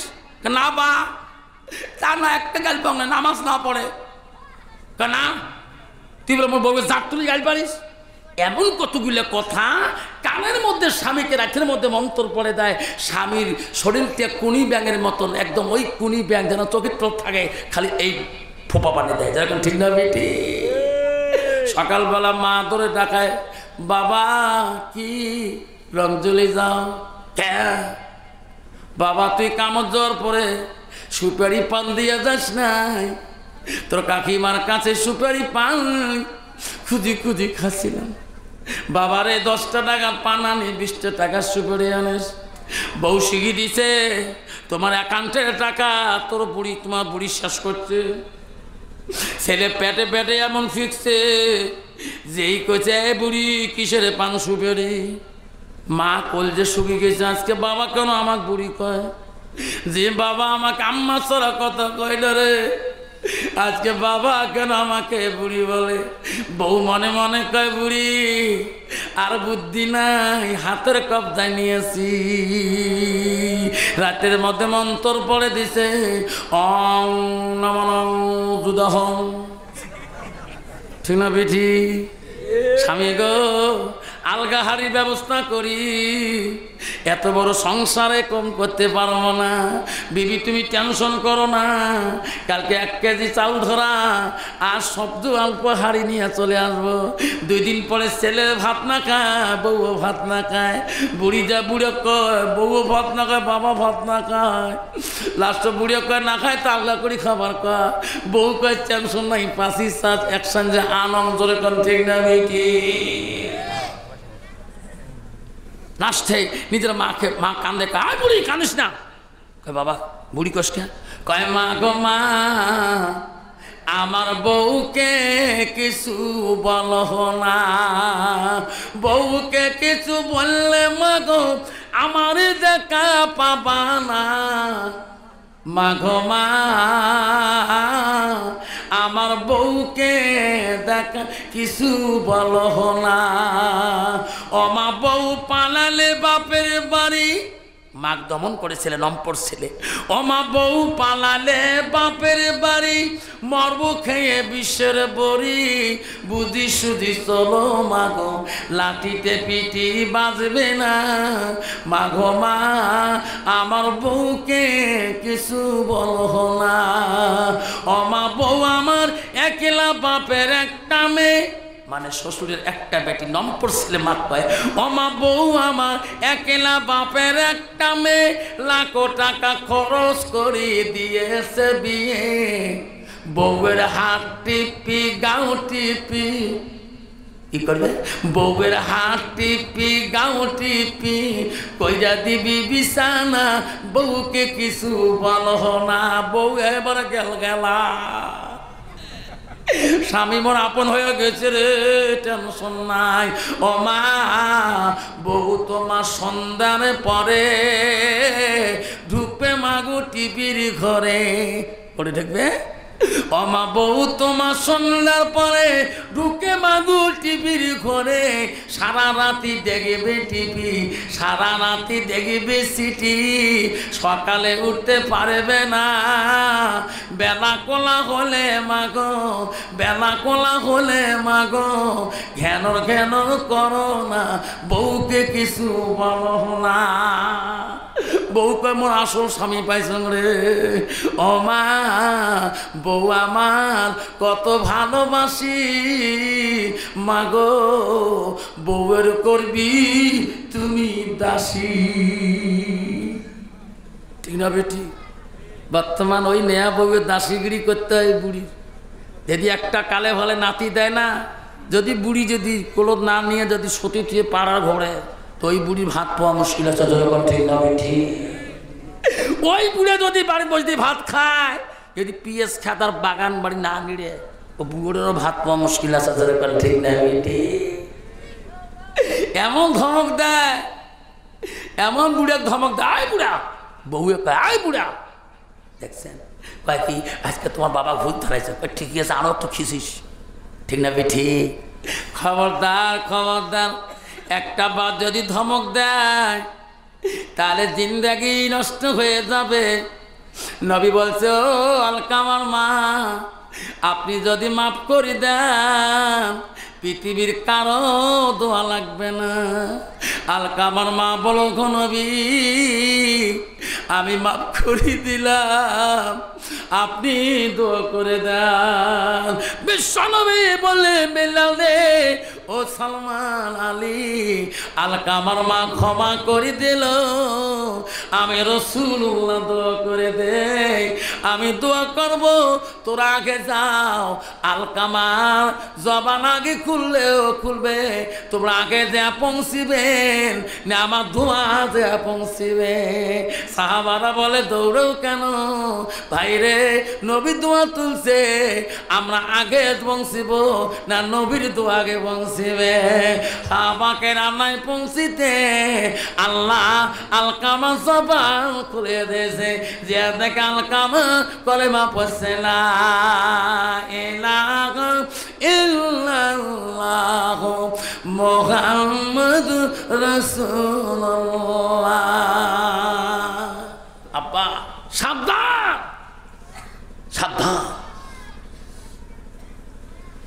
না বা, তা না একটা গাল পাও না, নামাজ না পড়ে না, তুই বলে মোর বউকে জাত তুলি গাল পারিস। এমন কতগুলো কথা কানের মধ্যে স্বামীকে রাখের মধ্যে মন্তর পড়ে দেয়। স্বামীর শরীরটা কুনি ব্যাঙের মতন, একদম ওই কুনি ব্যাঙ যেন চোখের চোখ থাকে, খালি এই ফোপা পানি দেয়, যেরকম ঠিক না বেটি? সকালবেলা মা ধরে ডাকায়, বাবা কি রং জ্বলে যাও কে? বাবা তুই কামড় যাওয়ার পরে সুপারি পান দিয়ে যাস নাই? তোর কাকিমার কাছে সুপারি পান খুঁজি খাচ্ছিলাম। বাবারে 10টা টাকা পান আনি, 20টা টাকা সুপারি আনিস। বউ শিখি দিছে তোমার অ্যাকাউন্টের টাকা তোমার বুড়ি শেষ করছে। ছেলে পেটে এমন ফিকছে যেই কইছে বুড়ি কিসের পান সুপারি। মা কলজে শুকিয়ে গেছে, আজকে বাবা কেন আমাকে বুড়ি কয়? যে বাবা আমাকে আম্মা ছাড়া কথা কইল রে, আজকে বাবা কেন আমাকে বুড়ি বলে? বউ মনে মনে কয় বুড়ি আর বুদ্ধি নাই, হাতের কবজায় নিয়েছি। রাতের মধ্যে মন্তর পড়ে দিছে, অং নমঃ যুদহং, ঠিক না বেঠি? স্বামী গো আলগাহারির ব্যবস্থা করি, এত বড় সংসারে কম করতে পারবো না। বিবি তুমি টেনশন করো না, কালকে 1 কেজি চাল ধরা আর শব্দ অল্প হাড়ি নিয়ে চলে আসবো। 2 দিন পরে ছেলে ভাত না খায়, বউও ভাত না খায়, বুড়ি যা বুড়ো কয় বউও ভাত না খায়, বাবা ভাত না খায়, লাস্ট বুড়িও কয় না খায়, তাগলা করে খাবার কয়, বউ কয় টেনশন নাই, 5 একসঙ্গে আনন্দ জোরে কোন, ঠিক না কি? লাস্টে নিজের মা কান্দে, কয় বুড়ি কাঁদিস না। কয় বাবা বুড়ি কষ্ট, কয় মা গো মা আমার বউকে কিছু বলো না, বউকে কিছু বললে মা গো আমার দেখা পাবানা মাগো মা, আমার বউকে দেখা কিছু বলো না। ও মা, বউ পালালে বাপের বাড়ি, মাগ দমন করেছিলেন অম্পর ছেলে। ও মা, বউ পালালে বাপের বাড়ি, মরব খেয়ে বিশ্বের বড়ি, বুদ্ধি সুধি চলো মাগো, লাঠিতে পিটি বাজবে না। মাগো মা, আমার বউকে কিছু বলো না। ও মা, বউ আমার একলা বাপের একটা মেয়ে, মানে শ্বশুরের একটা বেটি, নম্পর ছেলে মাত পায়। ও মা, বউ আমার একলা বাপের একটা মেয়ে, লাখো টাকা খরচ করে দিয়েছে বিয়ে। বউয়ের হাত টিপি গাও টিপি, কি করবে? বউয়ের হাত টিপি গাও টিপি, কইরা দিবি বিছানা, বউকে কিছু বলো না। বউ এবার গেলা, স্বামী মোর আপন হয়ে গেছে রে, টেনশন নাই। ও মা, বউ তোমার সন্ধানে পরে ঢুকবে মাগো টিভির ঘরে, করে দেখবে। ও মা, বউ তোমার সন্ধ্যার পরে ঢুকে মাগু টিভির ঘরে, সারা রাতি দেখবে টিভি, সারা রাতি দেখবে সিটি, সকালে উঠতে পারবে না। বেলা কোলা হলে মাগো, বেলা কোলা হলে মাগো, ঘ্যানর ঘ্যানর করো না, বউকে কিছু বলো না। বউকে মোর আসল স্বামী পাইছেন রে। ও মা, বউ আমার কত ভালোবাসি, মাগো বউয়ের করবি তুমি দাসী, ঠিক না বেটি? বর্তমান ওই নেয়া বউয়ের দাসীগিরি করতে হয় বুড়ির। যদি একটা কালে ভালে নাতি দেয় না, যদি বুড়ি যদি কোলো না নিয়ে যদি সতী থুয়ে পাড়ার ঘরে, তো ওই বুড়ির ভাত পাওয়া মুশকিল আছে, ঠিক না বেটি? ওই বুড়ে যদি বাড়ি বসে ভাত খায়, যদি পিএস খাতার বাগান বাড়ি না নিড়ে, ও বুড়েরও ভাত পাওয়া মুশকিল আছে, ঠিক না বেটি? এমন ধমক দেয়, এমন বুড়ে ধমক দেয়, আয় বুড়া, বউয়ে কয় আয় বুড়া, দেখছেন? কয় কি আজকে তোমার বাবা ভূত ধরাইছে? ঠিকই আছে, আরো একটু খিসিস, ঠিক না বেটি? খবরদার খবরদার, একটা বার যদি ধমক দেয় তাহলে জিন্দেগি নষ্ট হয়ে যাবে। নবী বলছে, ও আলকামার মা, আপনি যদি মাফ করে দেন পৃথিবীর কারো দোয়া লাগবে না। আলকামার মা বলো, গো নবী, আমি মাফ করে দিলাম, আপনি দোয়া করে দেন। বিশ্বনবী বলে, বেলাল রে, ও সালমান আলী, আলকামার মা ক্ষমা করে দিল, আমি রাসূলুল্লাহ দোয়া করে দেই, আমি দোয়া করব, তোরা আগে যাও। আলকামার জবান আগে খুললেও খুলবে, তোমরা আগে যা পৌঁছিবেন না, আমার দোয়া যা পৌঁছিবে। সাহাবারা বলে, দৌড়েও কেন ভাইরে, নবী দোয়া তুলছে, আমরা আগে পৌঁছিব না নবীর দোয়া আগে পৌঁছিবে? সাহাবাকে রান্নায় পৌঁছিতে আল্লাহ আলকামা জবান খুলে দিয়েছে, যে দেখ আলকামা কলেমা পড়ছে, লা ইলাহা ইল্লাল্লাহ মুহাম্মাদুর রাসূলুল্লাহ। আব্বা সাবধান সাবধান,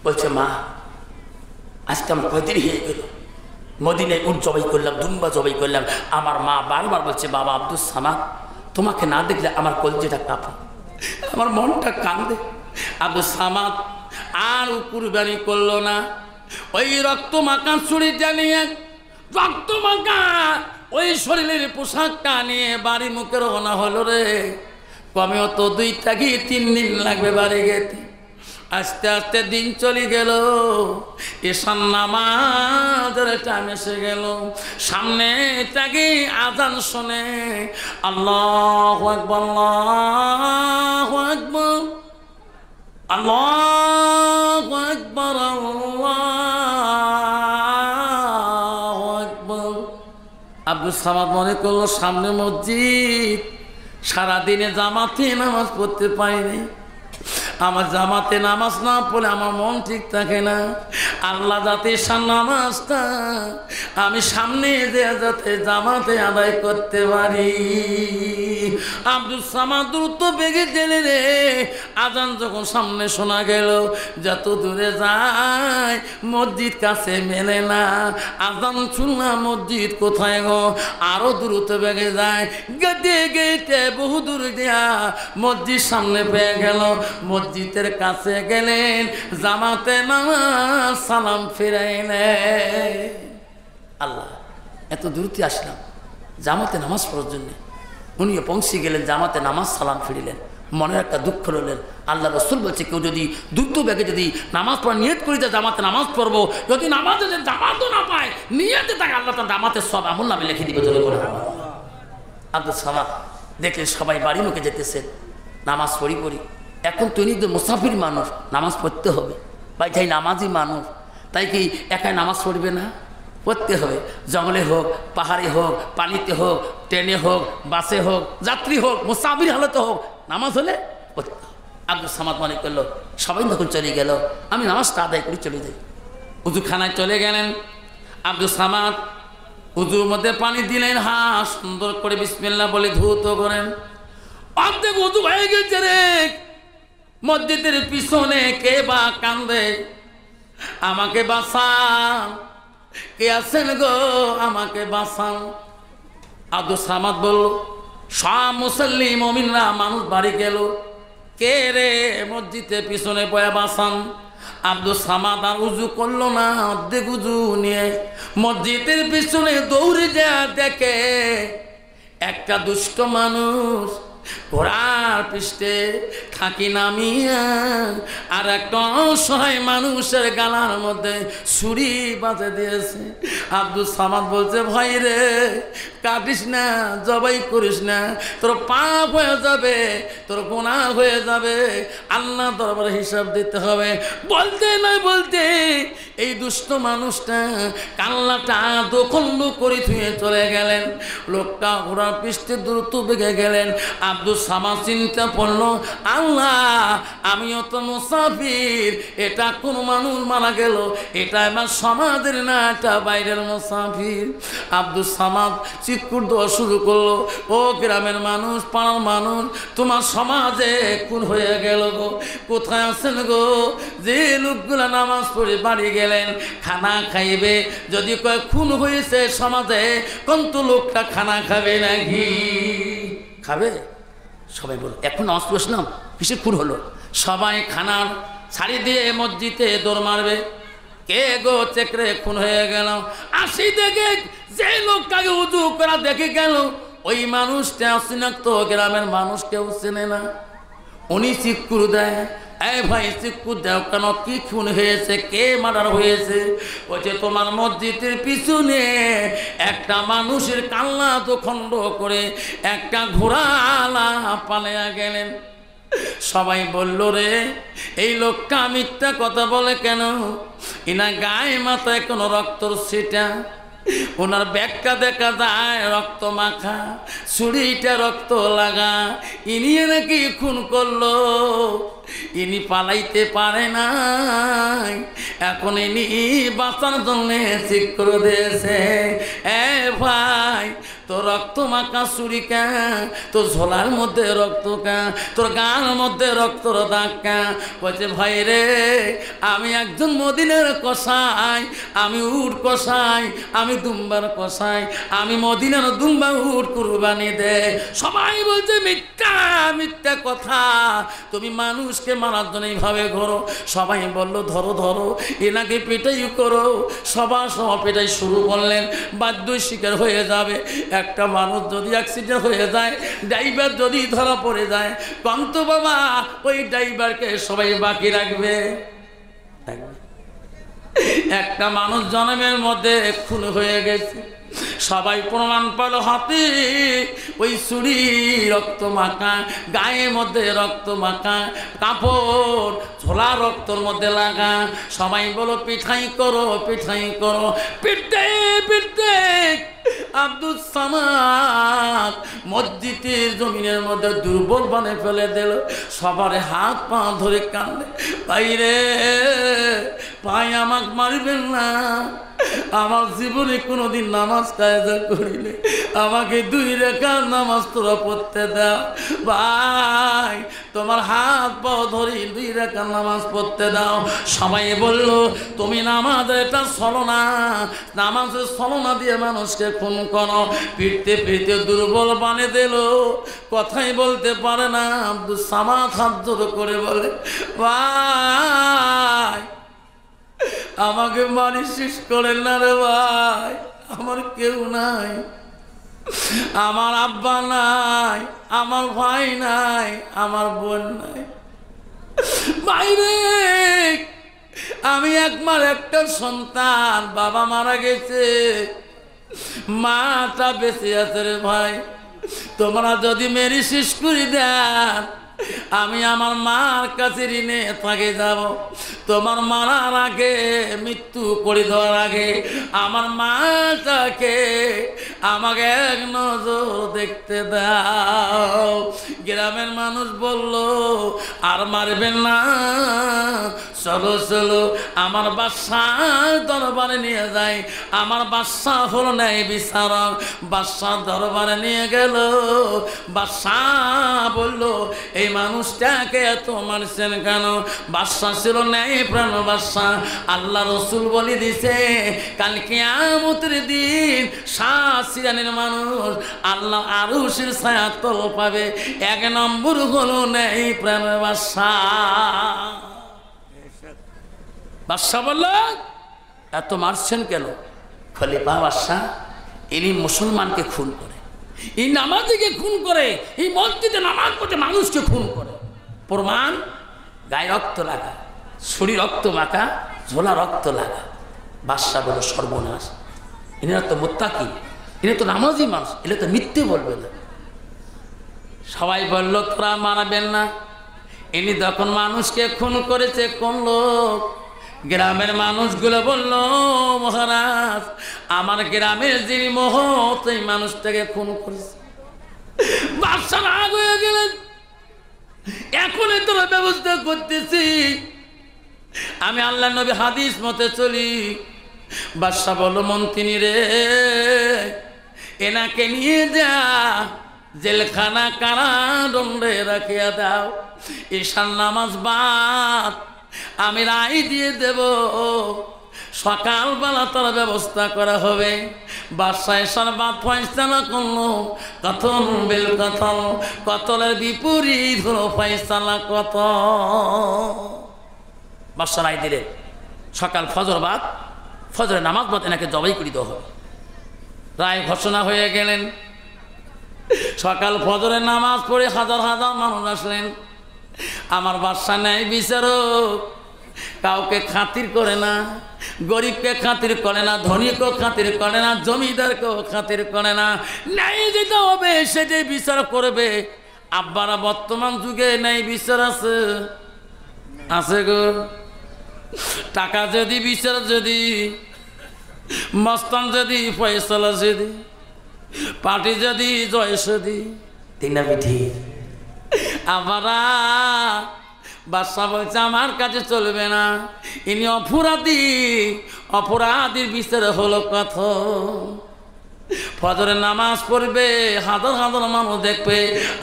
বলছে মা, আজকে আমার কয়দিন হয়ে গেল, মদিনায় উট জবাই করলাম, দুম্বা জবাই করলাম। আমার মা বারবার বলছে, বাবা আব্দুস সামাদ, তোমাকে না দেখলে আমার কলজেটা কাঁপে, আমার মনটা কান্দে। আব্দুস সামাদ আর কুরবানি করলো না। ওই রক্ত মাখা ছুরিটা নিয়ে, রক্ত মাখা ওই শরীরের পোশাকটা নিয়ে বাড়ি মুখে রওনা হলো রে। কমেও তো 2 থেকে 3 দিন লাগবে বাড়ি গেতে। আস্তে আস্তে দিন চলে গেল, এশার নামাজের টাইম এসে গেল। সামনে থেকে আজান শুনে, আল্লাহু আকবার আল্লাহু আকবার আল্লাহু আকবার আল্লাহু আকবার। আব্দুল সামাদ মনে করলো সামনে মসজিদ, সারাদিনে জামাতে নামাজ পড়তে পারিনি, আমার জামাতে নামাজ না পড়লে আমার মন ঠিক থাকে না, আল্লাহ যাতে নামাজটা আমি সামনে যাতে জামাতে আদায় করতে পারি। আব্দুল সামাদ দ্রুত বেগে গেলে রে, আজান যখন সামনে শোনা গেল, যত দূরে যায় মসজিদ কাছে মেলে না, আজান শুনলাম মসজিদ কোথায় গো, আরো দ্রুত বেগে যায়, গেটে গেটে বহু দূর দেয়া মসজিদ সামনে পেয়ে গেল। মসজিদের কাছে গেলেন, জামাতে নামাজ সালাম ফিরাইলেন। আল্লাহ, এত দূরতে আসলাম জামাতে নামাজ পড়ার জন্য, উনিও পৌঁছে গেলেন, জামাতে নামাজ সালাম ফিরিলেন। মনের একটা দুঃখ রইলেন। আল্লাহ রসুল বলছে, কেউ যদি দ্রুত বেগে যদি নামাজ পড়া নিয়ত করি যে জামাতে নামাজ পড়বো, যদি নামাজে জামাতও না পায় নিয়তে থাকে, আল্লাহ তার জামাতে সব আমল নামে লিখে দিবে। চলে করে আব্দুল সামাদ দেখলেন সবাই বাড়ি মুখে যেতেছেন, নামাজ পড়ি। এখন তো ইনি তো মুসাফির মানুষ, নামাজ পড়তে হবে। ভাই যাই নামাজি মানুষ, তাই কি একাই নামাজ পড়বে না? পড়তে হবে। জঙ্গলে হোক, পাহাড়ে হোক, পানিতে হোক, ট্রেনে হোক, বাসে হোক, যাত্রী হোক, মুসাফির হালতে হোক, নামাজ হলে পড়তে হবে। আব্দুল সামাদ মনে করলো সবাই তখন চলে গেল, আমি নামাজটা আদায় করে চলে যাই। উজুখানায় চলে গেলেন আব্দুল সামাদ, উজুর মধ্যে পানি দিলেন, সুন্দর করে বিসমিল্লাহ বলে ধৌত করেন। অর্ধেক উজু হয়ে গেছে রে, মসজিদের পিছনে কে বা কান্দে, আমাকে বাঁচান, কে আছেন গো আমাকে বাঁচান। আব্দুল সামাদ বলল, সব মুসল্লি মুমিনরা মানুষ বাড়ি গেল, কে রে মসজিদের পিছনে বয়া বাঁচান। আব্দুল সামাদ আর উজু করলো না, অর্ধেক উজু নিয়ে মসজিদের পিছনে দৌড়ে যা দেখে একটা দুষ্ট মানুষ ঘোড়ার পৃষ্ঠে খাকি নামিয়া আর একটা অসহায় মানুষের গালার মধ্যে ছুরি বাজে দিয়েছে। আব্দুল সামাদ বলছে, ভাই রে কাটিস না, জবাই করিস না, তোর পাপ হয়ে যাবে, তোর গুনাহ হয়ে যাবে, আল্লাহ দরবারে হিসাব দিতে হবে। বলতে না বলতে এই দুষ্ট মানুষটা কাল্লাটা দোখণ্ড করে ধুয়ে চলে গেলেন। লোকটা ঘোড়ার পৃষ্ঠে দ্রুত বেগে গেলেন। আব্দুল সামাদ চিন্তা পড়লো, আল্লাহ আমিও তো মুসাফির, এটা কোন মানুষ মারা গেল, এটা আমার সমাজের না, এটা বাইরের মুসাফির। আব্দুল সামাদ চিৎকার দেওয়া শুরু করলো, ও গ্রামের মানুষ, পাড়ার মানুষ, তোমার সমাজে খুন হয়ে গেল গো, কোথায় আছেন গো? যে লোকগুলা নামাজ পড়ে বাড়ি গেলেন খানা খাইবে, যদি কয় খুন হয়েছে সমাজে, কোন তো লোকটা খানা খাবে নাকি? খাবে? সবাই বলো, এখন নামাজ পড়ছিলাম, কিসের খুন হলো? সবাই খানার ছাড়ি দিয়ে মসজিদে দৌড় মারবে, কে গো চেকরে খুন হয়ে গেল। আসি দেখে যে লোকটাকে উজু করা দেখে গেল, ওই মানুষটা অচিনাক্ত, গ্রামের মানুষ কেউ চেনে না। উনি চিৎকুর দেয়, এই ভাই চিৎকুর দেও কেন, কি খুন হয়েছে, কে মার্ডার হয়েছে? বলছে, তোমার মসজিদের পিছনে একটা মানুষের কান্না তো খণ্ড করে একটা ঘোড়ালা পালিয়ে গেলেন। সবাই বলল, রে এই লোকটা মিথ্যা কথা বলে কেন? ইনা গায়ে মাথায় কোনো রক্তর ছিটা, ওনার ব্যাগটা দেখা যায় রক্ত মাখা, ছুরিটা রক্ত লাগা, ইনি নাকি খুন করলো, ইনি পালাইতে পারে না, এখন ইনি বাঁচার জন্য ঠিক করে দিয়েছে। এ ভাই, তোর রক্ত মাখা ছুরি কা, তোর ঝোলার মধ্যে রক্ত কা, তোর গার মধ্যে রক্তর দাগ কা? বলছে, ভাই রে আমি একজন মদিনার কসাই, আমি উট কসাই, আমি দুম্বার কসাই, আমি মদিনার দুম্বা উট কুরবানি দে। সবাই বলছে, মিথ্যা মিথ্যা কথা, তুমি মানুষকে মারার জন্য এইভাবে ঘোরো। সবাই বললো, ধরো ধরো, এনাকে পেটাই করো। সবার পেটাই শুরু করলেন, বাধ্য শিকার হয়ে যাবে। একটা মানুষ যদি অ্যাক্সিডেন্ট হয়ে যায়, ড্রাইভার যদি ধরা পড়ে যায়, কন্ত বাবা ওই ড্রাইভারকে সবাই বাকি রাখবে? একটা মানুষ জন্মের মধ্যে খুন হয়ে গেছে, সবাই প্রমাণ পেল হাতে ওই ছুরি রক্ত মাখা, গায়ের মধ্যে রক্ত মাখা, কাপড় ঝোলা রক্তর মধ্যে লাগা। সবাই বলো, পিঠাই করো পিঠাই করো। পিঠতে পিঠতে আব্দুল সামাদ মসজিদের জমিনের মধ্যে দুর্বল বানিয়ে ফেলে দিল। সবার হাত পা ধরে কাঁদে, বাইরে ভাই আমাকে মারবেন না, আমার জীবনে কোনোদিন নামাজ কায়দা করিলে আমাকে 2 রাকাত নামাজ তোরা পড়তে দাও। ভাই তোমার হাত পা ধরে 2 রাকাত নামাজ পড়তে দাও। সবাই বলল তুমি নামাজের এটা ছলনা, নামাজের ছলনা দিয়ে মানুষকে খুন করো। পিটতে পিটতে দুর্বল বানিয়ে দিল, কথাই বলতে পারে না। আব্দুল সামাদ হাত জোড় করে বলে, ভাই আমাকে মারি শেষ করেন না রে ভাই, আমার কেউ নাই, আমার আব্বা নাই, আমার ভাই নাই, আমার বোন নাই। বাইরে আমি একমার একটা সন্তান, বাবা মারা গেছে, মাটা বেঁচে আছে রে ভাই। তোমরা যদি মেরি শেষ করে দেন আমি আমার মার কাছে ঋণে থাকে যাব। তোমার মারার আগে, মৃত্যু করে দেওয়ার আগে আমার মাটাকে আমাকে এক নজর দেখতে দাও। গ্রামের মানুষ বলল আর মারবেন না, চলো চলো আমার বাদশার দরবারে নিয়ে যাই। আমার বাদশা হলো ন্যায় বিচারক, বাদশার দরবারে নিয়ে গেল। বাদশাহ বলল এই মানুষটাকে এত মারছেন কেন? বাদশা ছিল ন্যায় প্রাণ বাদশা। আল্লাহ রসুল বলে দিছে কাল কিয়ামতের দিন 7 শ্রেণীর মানুষ আল্লাহ আরশের ছায়াতল পাবে। 1 নম্বর হলো ন্যায় প্রাণ বাদশা। বাদশা বলল এত মারছেন কেন? খলিফা বাদশা ইনি মুসলমানকে খুন করে, এই নামাজিকে খুন করে, এই মসজিদে নামাজ পড়তে মানুষকে খুন করে। প্রমাণ গায়ে রক্ত লাগা, শরীর রক্ত মাখা, ঝোলা রক্ত লাগা। বাদশা বলো সর্বনাশ, এনারা তো মুত্তাকি, এরা তো নামাজি মানুষ, এরা তো মিথ্যে বলবে না। সবাই বলল তোরা মারাবেন না। ইনি যখন মানুষকে খুন করেছে কোন লোক? গ্রামের মানুষগুলো বলল মহারাজ আমার গ্রামের যিনি মহৎ এই মানুষটাকে খুন করেছে। বাদশা রাগ হয়ে গেলেন, এখনই তোরা ব্যবস্থা করতেছি, আমি আল্লাহ নবী হাদিস মতে চলি। বাদশা বলল মন্ত্রী রে এনাকে নিয়ে যা জেলখানা কারাদণ্ডে রাখিয়া দাও। ঈশার নামাজ বাদ আমি রায় দিয়ে দেব, সকালবেলা তার ব্যবস্থা করা হবে। বাদশা ঈশার বাদ ফয়সালা করলো কথন বেল কথন, কতলের বিপরীত হলো ফয়সালা কত। বাদশা রায় দিলে সকাল ফজর বাদ, ফজরের নামাজ বাদ এনাকে জবাই করে দেওয়া হবে। রায় ঘোষণা হয়ে গেলেন। সকাল ফজরের নামাজ পড়ে হাজার হাজার মানুষ আসলেন। আমার বাদশা ন্যায় বিচারক, কাউকে খাতির করে না, গরিবকে খাতির করে না, ধনীকেও খাতির করে না, জমিদারকেও খাতির করে না। ন্যায় যেটা হবে সেটাই বিচার করবে। আব্বারা বর্তমান যুগে ন্যায় বিচার আছে? আছে গো। টাকা যদি বিচার, যদি মস্তান যদি ফয়সালা, যদি পার্টি যদি জয়, যদি তিনা পিঠি। আবারা বাদশা বলছে আমার কাছে চলবে না, ইনি অপরাধী, অপরাধীর বিচার হলো কত। ফজরের নামাজ পড়বে, হাজার হাজার মানুষ দেখবে,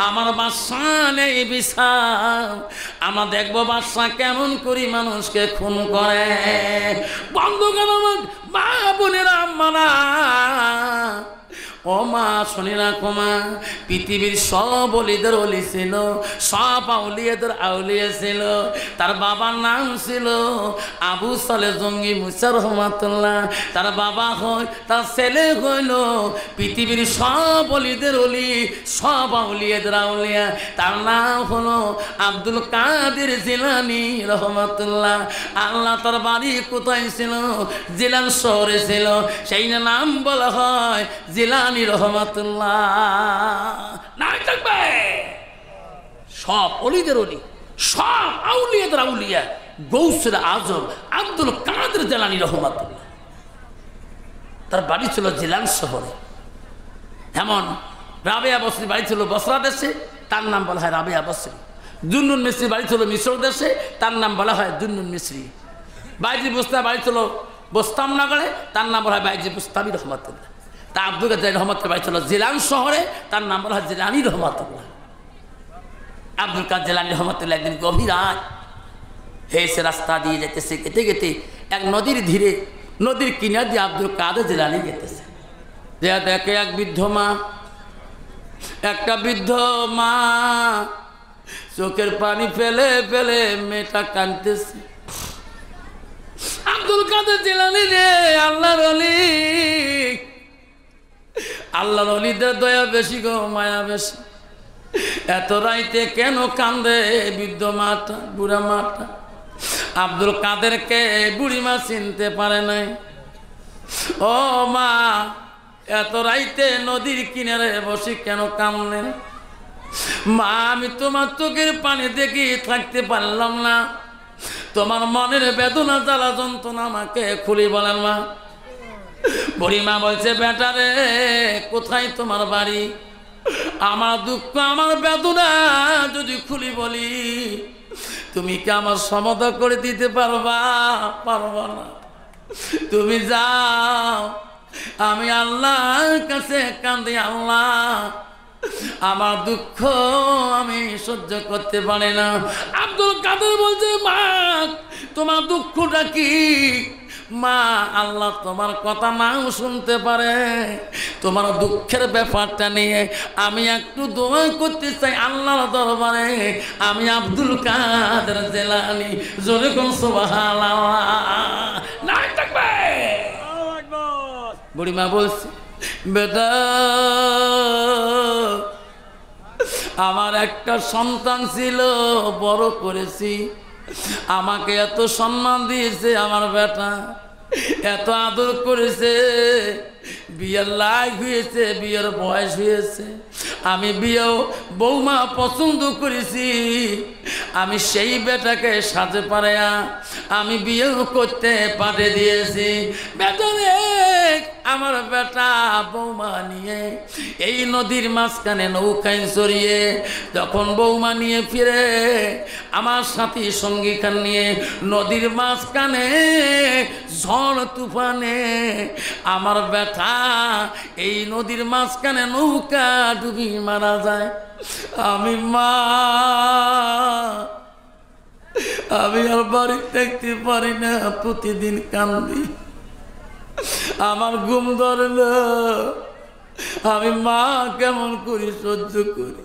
আমার বাদশা নেই বিচার। আমরা দেখবো বাদশা কেমন করি মানুষকে খুন করে। বন্ধ কেন মা বোনেরা আম্মারা, ও মা শুনি না কমা, পৃথিবীর সব অলিদের অলি ছিল, সব আউলিয়াদের আউলিয়া ছিল। তার বাবার নাম ছিল আবু সালে জঙ্গি মুসা রহমাতুল্লাহ। তার বাবা হয়, তার ছেলে হইল পৃথিবীর সব অলিদের অলি, সব আউলিয়াদের আউলিয়া। তার নাম হলো আব্দুল কাদের জিলানী রহমাতুল্লাহ। আল্লাহ তার বাড়ি কোথায় ছিল? জিলান শহরে ছিল, সেই নাম বলা হয় জিলানী রহমাতুল্লাহ। নাই থাকবে সব অলিদের অলি, সব আউলিয়াদের আউলিয়া, গৌসের আজম আব্দুল কাদের জিলানী রহমাতুল্লাহ। তার বাড়ি ছিল জিলান শহরে। এমন রাবেয়া বসরি বাড়ি ছিল বসরা দেশে, তার নাম বলা হয় রাবেয়া বসরি। জুন্নুন মিস্রি বাড়ি ছিল মিশর দেশে, তার নাম বলা হয় জুন্নুন মিস্রি। বাইজি বুস্তা বাড়ি ছিল বোস্তামনগরে, তার নাম বলা হয় বাইজি বুস্তামি রহমতুল্লাহ। তা আব্দুল কাদের রহমতের বাড়ি ছিল জিলান শহরে, তার নাম বলা হয় জিলানি রহমতুল্লাহ। আব্দুল কাদের জিলানি রহমতুল্লাহ একদিন গভীর রাত হেসে রাস্তা দিয়ে যেতেছে, গেতে গেতে এক নদীর ধীরে, নদীর কিনার দিয়ে আব্দুল কাদের জিলানি যেতেছে। যে দেখে এক বৃদ্ধ মা, একটা বৃদ্ধ মা চোখের পানি ফেলে ফেলে মেয়েটা কাঁদতেছে। আব্দুল কাদের জিলানী রে, আল্লাহর ওলি, আল্লাহর ওলিদের দয়া বেশি গো, মায়া বেশি। এত রাইতে কেন কান্দে বৃদ্ধ মাটা, বুড়া মাটা? আব্দুল কাদেরকে বুড়ি মা চিনতে পারে নাই। ও মা, এত রাইতে নদীর কিনারে বসে কেন কান্দলেন? মা, আমি তোমার চোখের পানি দেখি থাকতে পারলাম না, তোমার মনের বেদনা জ্বালা যন্ত্রণা আমাকে খুলি বলেন মা। বুড়িমা বলছে, বেটা রে, কোথায় তোমার বাড়ি? আমার দুঃখ আমার বেদনা যদি খুলি বলি, তুমি কি আমার সমাধান করে দিতে পারবা? পারবা না। তুমি যাও, আমি আল্লাহর কাছে কান্দি, আল্লাহ আমার দুঃখ আমি সহ্য করতে পারি না। আব্দুল কাদের বলছে, মা তোমার দুঃখটা কি? মা, আল্লাহ তোমার কথা নাও শুনতে পারে, তোমার দুঃখের ব্যাপারটা নিয়ে আমি একটু দোয়া করতে চাই আল্লাহর দরবারে। আমি আব্দুল কাদের জিলানী, জোরে কোন সুবহানাল্লাহ। নাই থাকবে। বুড়িমা বলছে, বেটা, আমার একটা সন্তান ছিল, বড় করেছি, আমাকে এত সম্মান দিয়েছে আমার বেটা, এত আদর করেছে, বিয়ের লাইক হয়েছে, বিয়ের বয়স হয়েছে, আমি বিয়েও বৌমা পছন্দ করেছি, আমি সেই বেটাকে সাথে পারেয়া আমি বিয়েও করতে পাঠিয়ে দিয়েছি। বেটা রে, আমার বেটা বৌমা নিয়ে এই নদীর মাঝখানে নৌকায় চড়িয়ে যখন বৌমা নিয়ে ফিরে, আমার সাথী সঙ্গী খান নিয়ে নদীর মাঝখানে ঝড় তুফানে আমার বেটা এই নদীর মাঝখানে নৌকা ডুবি মারা যায়। আমি মা, আমি আর বাড়ি দেখতে পারি না, প্রতিদিন কান্দি, আমার ঘুম ধরে না, আমি মা কেমন করি সহ্য করি।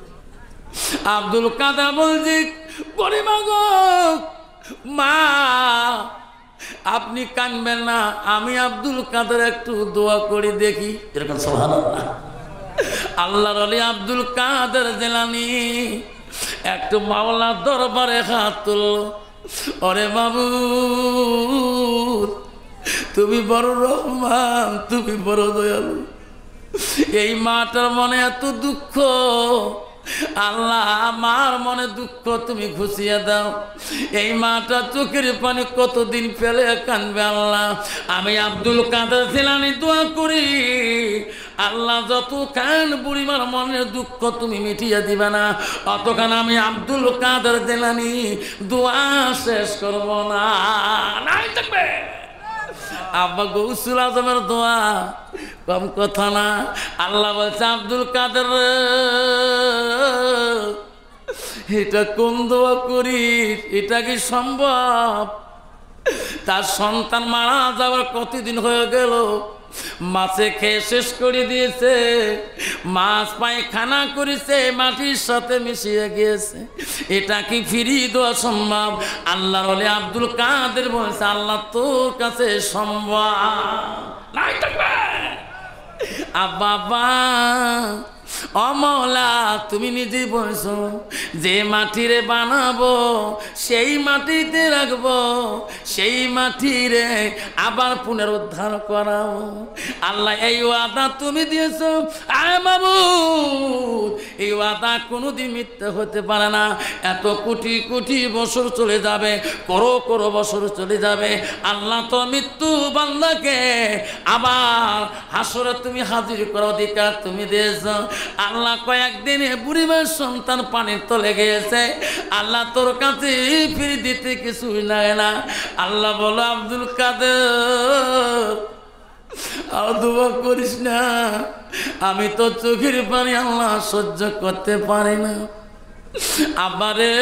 আব্দুল কাদের বলছি, বুড়িমা গো, মা আপনি কানবেন না, আমি আব্দুল কাদের একটু দোয়া করি দেখি। এরকম সুবহানাল্লাহ। আল্লাহর ওলি আব্দুল কাদের জিলানী একটু মাওলার দরবারে হাত তুলল। ওরে বাবু, তুমি বড় রহমান, তুমি বড় দয়ালু। এই মাটার মনে এত দুঃখ, আল্লাহ আমার মনে দুঃখ তুমি ঘুষিয়ে দাও। এই মাটা চোখের পানি কতদিন ফেলে কানবে আল্লাহ। আমি আব্দুল কাদের জিলানী দোয়া করি, আল্লাহ যতক্ষণ বুড়িমার মনের দুঃখ তুমি মিটিয়ে দিবে না, অতক্ষণ আমি আব্দুল কাদের জিলানী দোয়া শেষ করব না। নাই থাকবে। আব্বা গৌসুল আজমের দোয়া কম কথা না। আল্লাহ বলছে, আব্দুল কাদের এটা কোন দোয়া করিস? এটা কি সম্ভব? তার সন্তান মারা যাওয়ার কতদিন হয়ে গেল, মাছে খেয়ে শেষ করে দিয়েছে, মাছ পায়খানা করেছে, মাটির সাথে মিশিয়ে গিয়েছে, এটা কি ফিরিয়ে দেওয়া সম্ভব? আল্লাহর ওলি আব্দুল কাদের বলছে, আল্লাহ তোর কাছে সম্ভব। নাই থাকবে। আব্বা ও মওলা তুমি নিজেই বলছো যে মাটিরে বানাবো সেই মাটিতে রাখবো, সেই মাটিরে আবার পুনরুদ্ধার করাবো। আল্লাহ এই ওয়াদা তুমি দিয়েছো, আয় মাবুদ এই ওয়াদা কোনোদিন মিথ্যা হতে পারে না। এত কোটি কোটি বছর চলে যাবে, করো বছর চলে যাবে, আল্লাহ তো মৃত্যু বান্দাকে আবার হাসরে তুমি হাজির করার অধিকার তুমি দিয়েছ। আল্লাহ কয়েকদিনে বুড়িমার সন্তান পানির তলে গিয়েছে, আল্লাহ তোর কাছে ফিরে দিতে কিছুই লাগে না। আল্লাহ বলো আব্দুল কাদের আর দুয়া করিস না, আমি তো চোখের পানি আল্লাহ সহ্য করতে পারি না। আবারে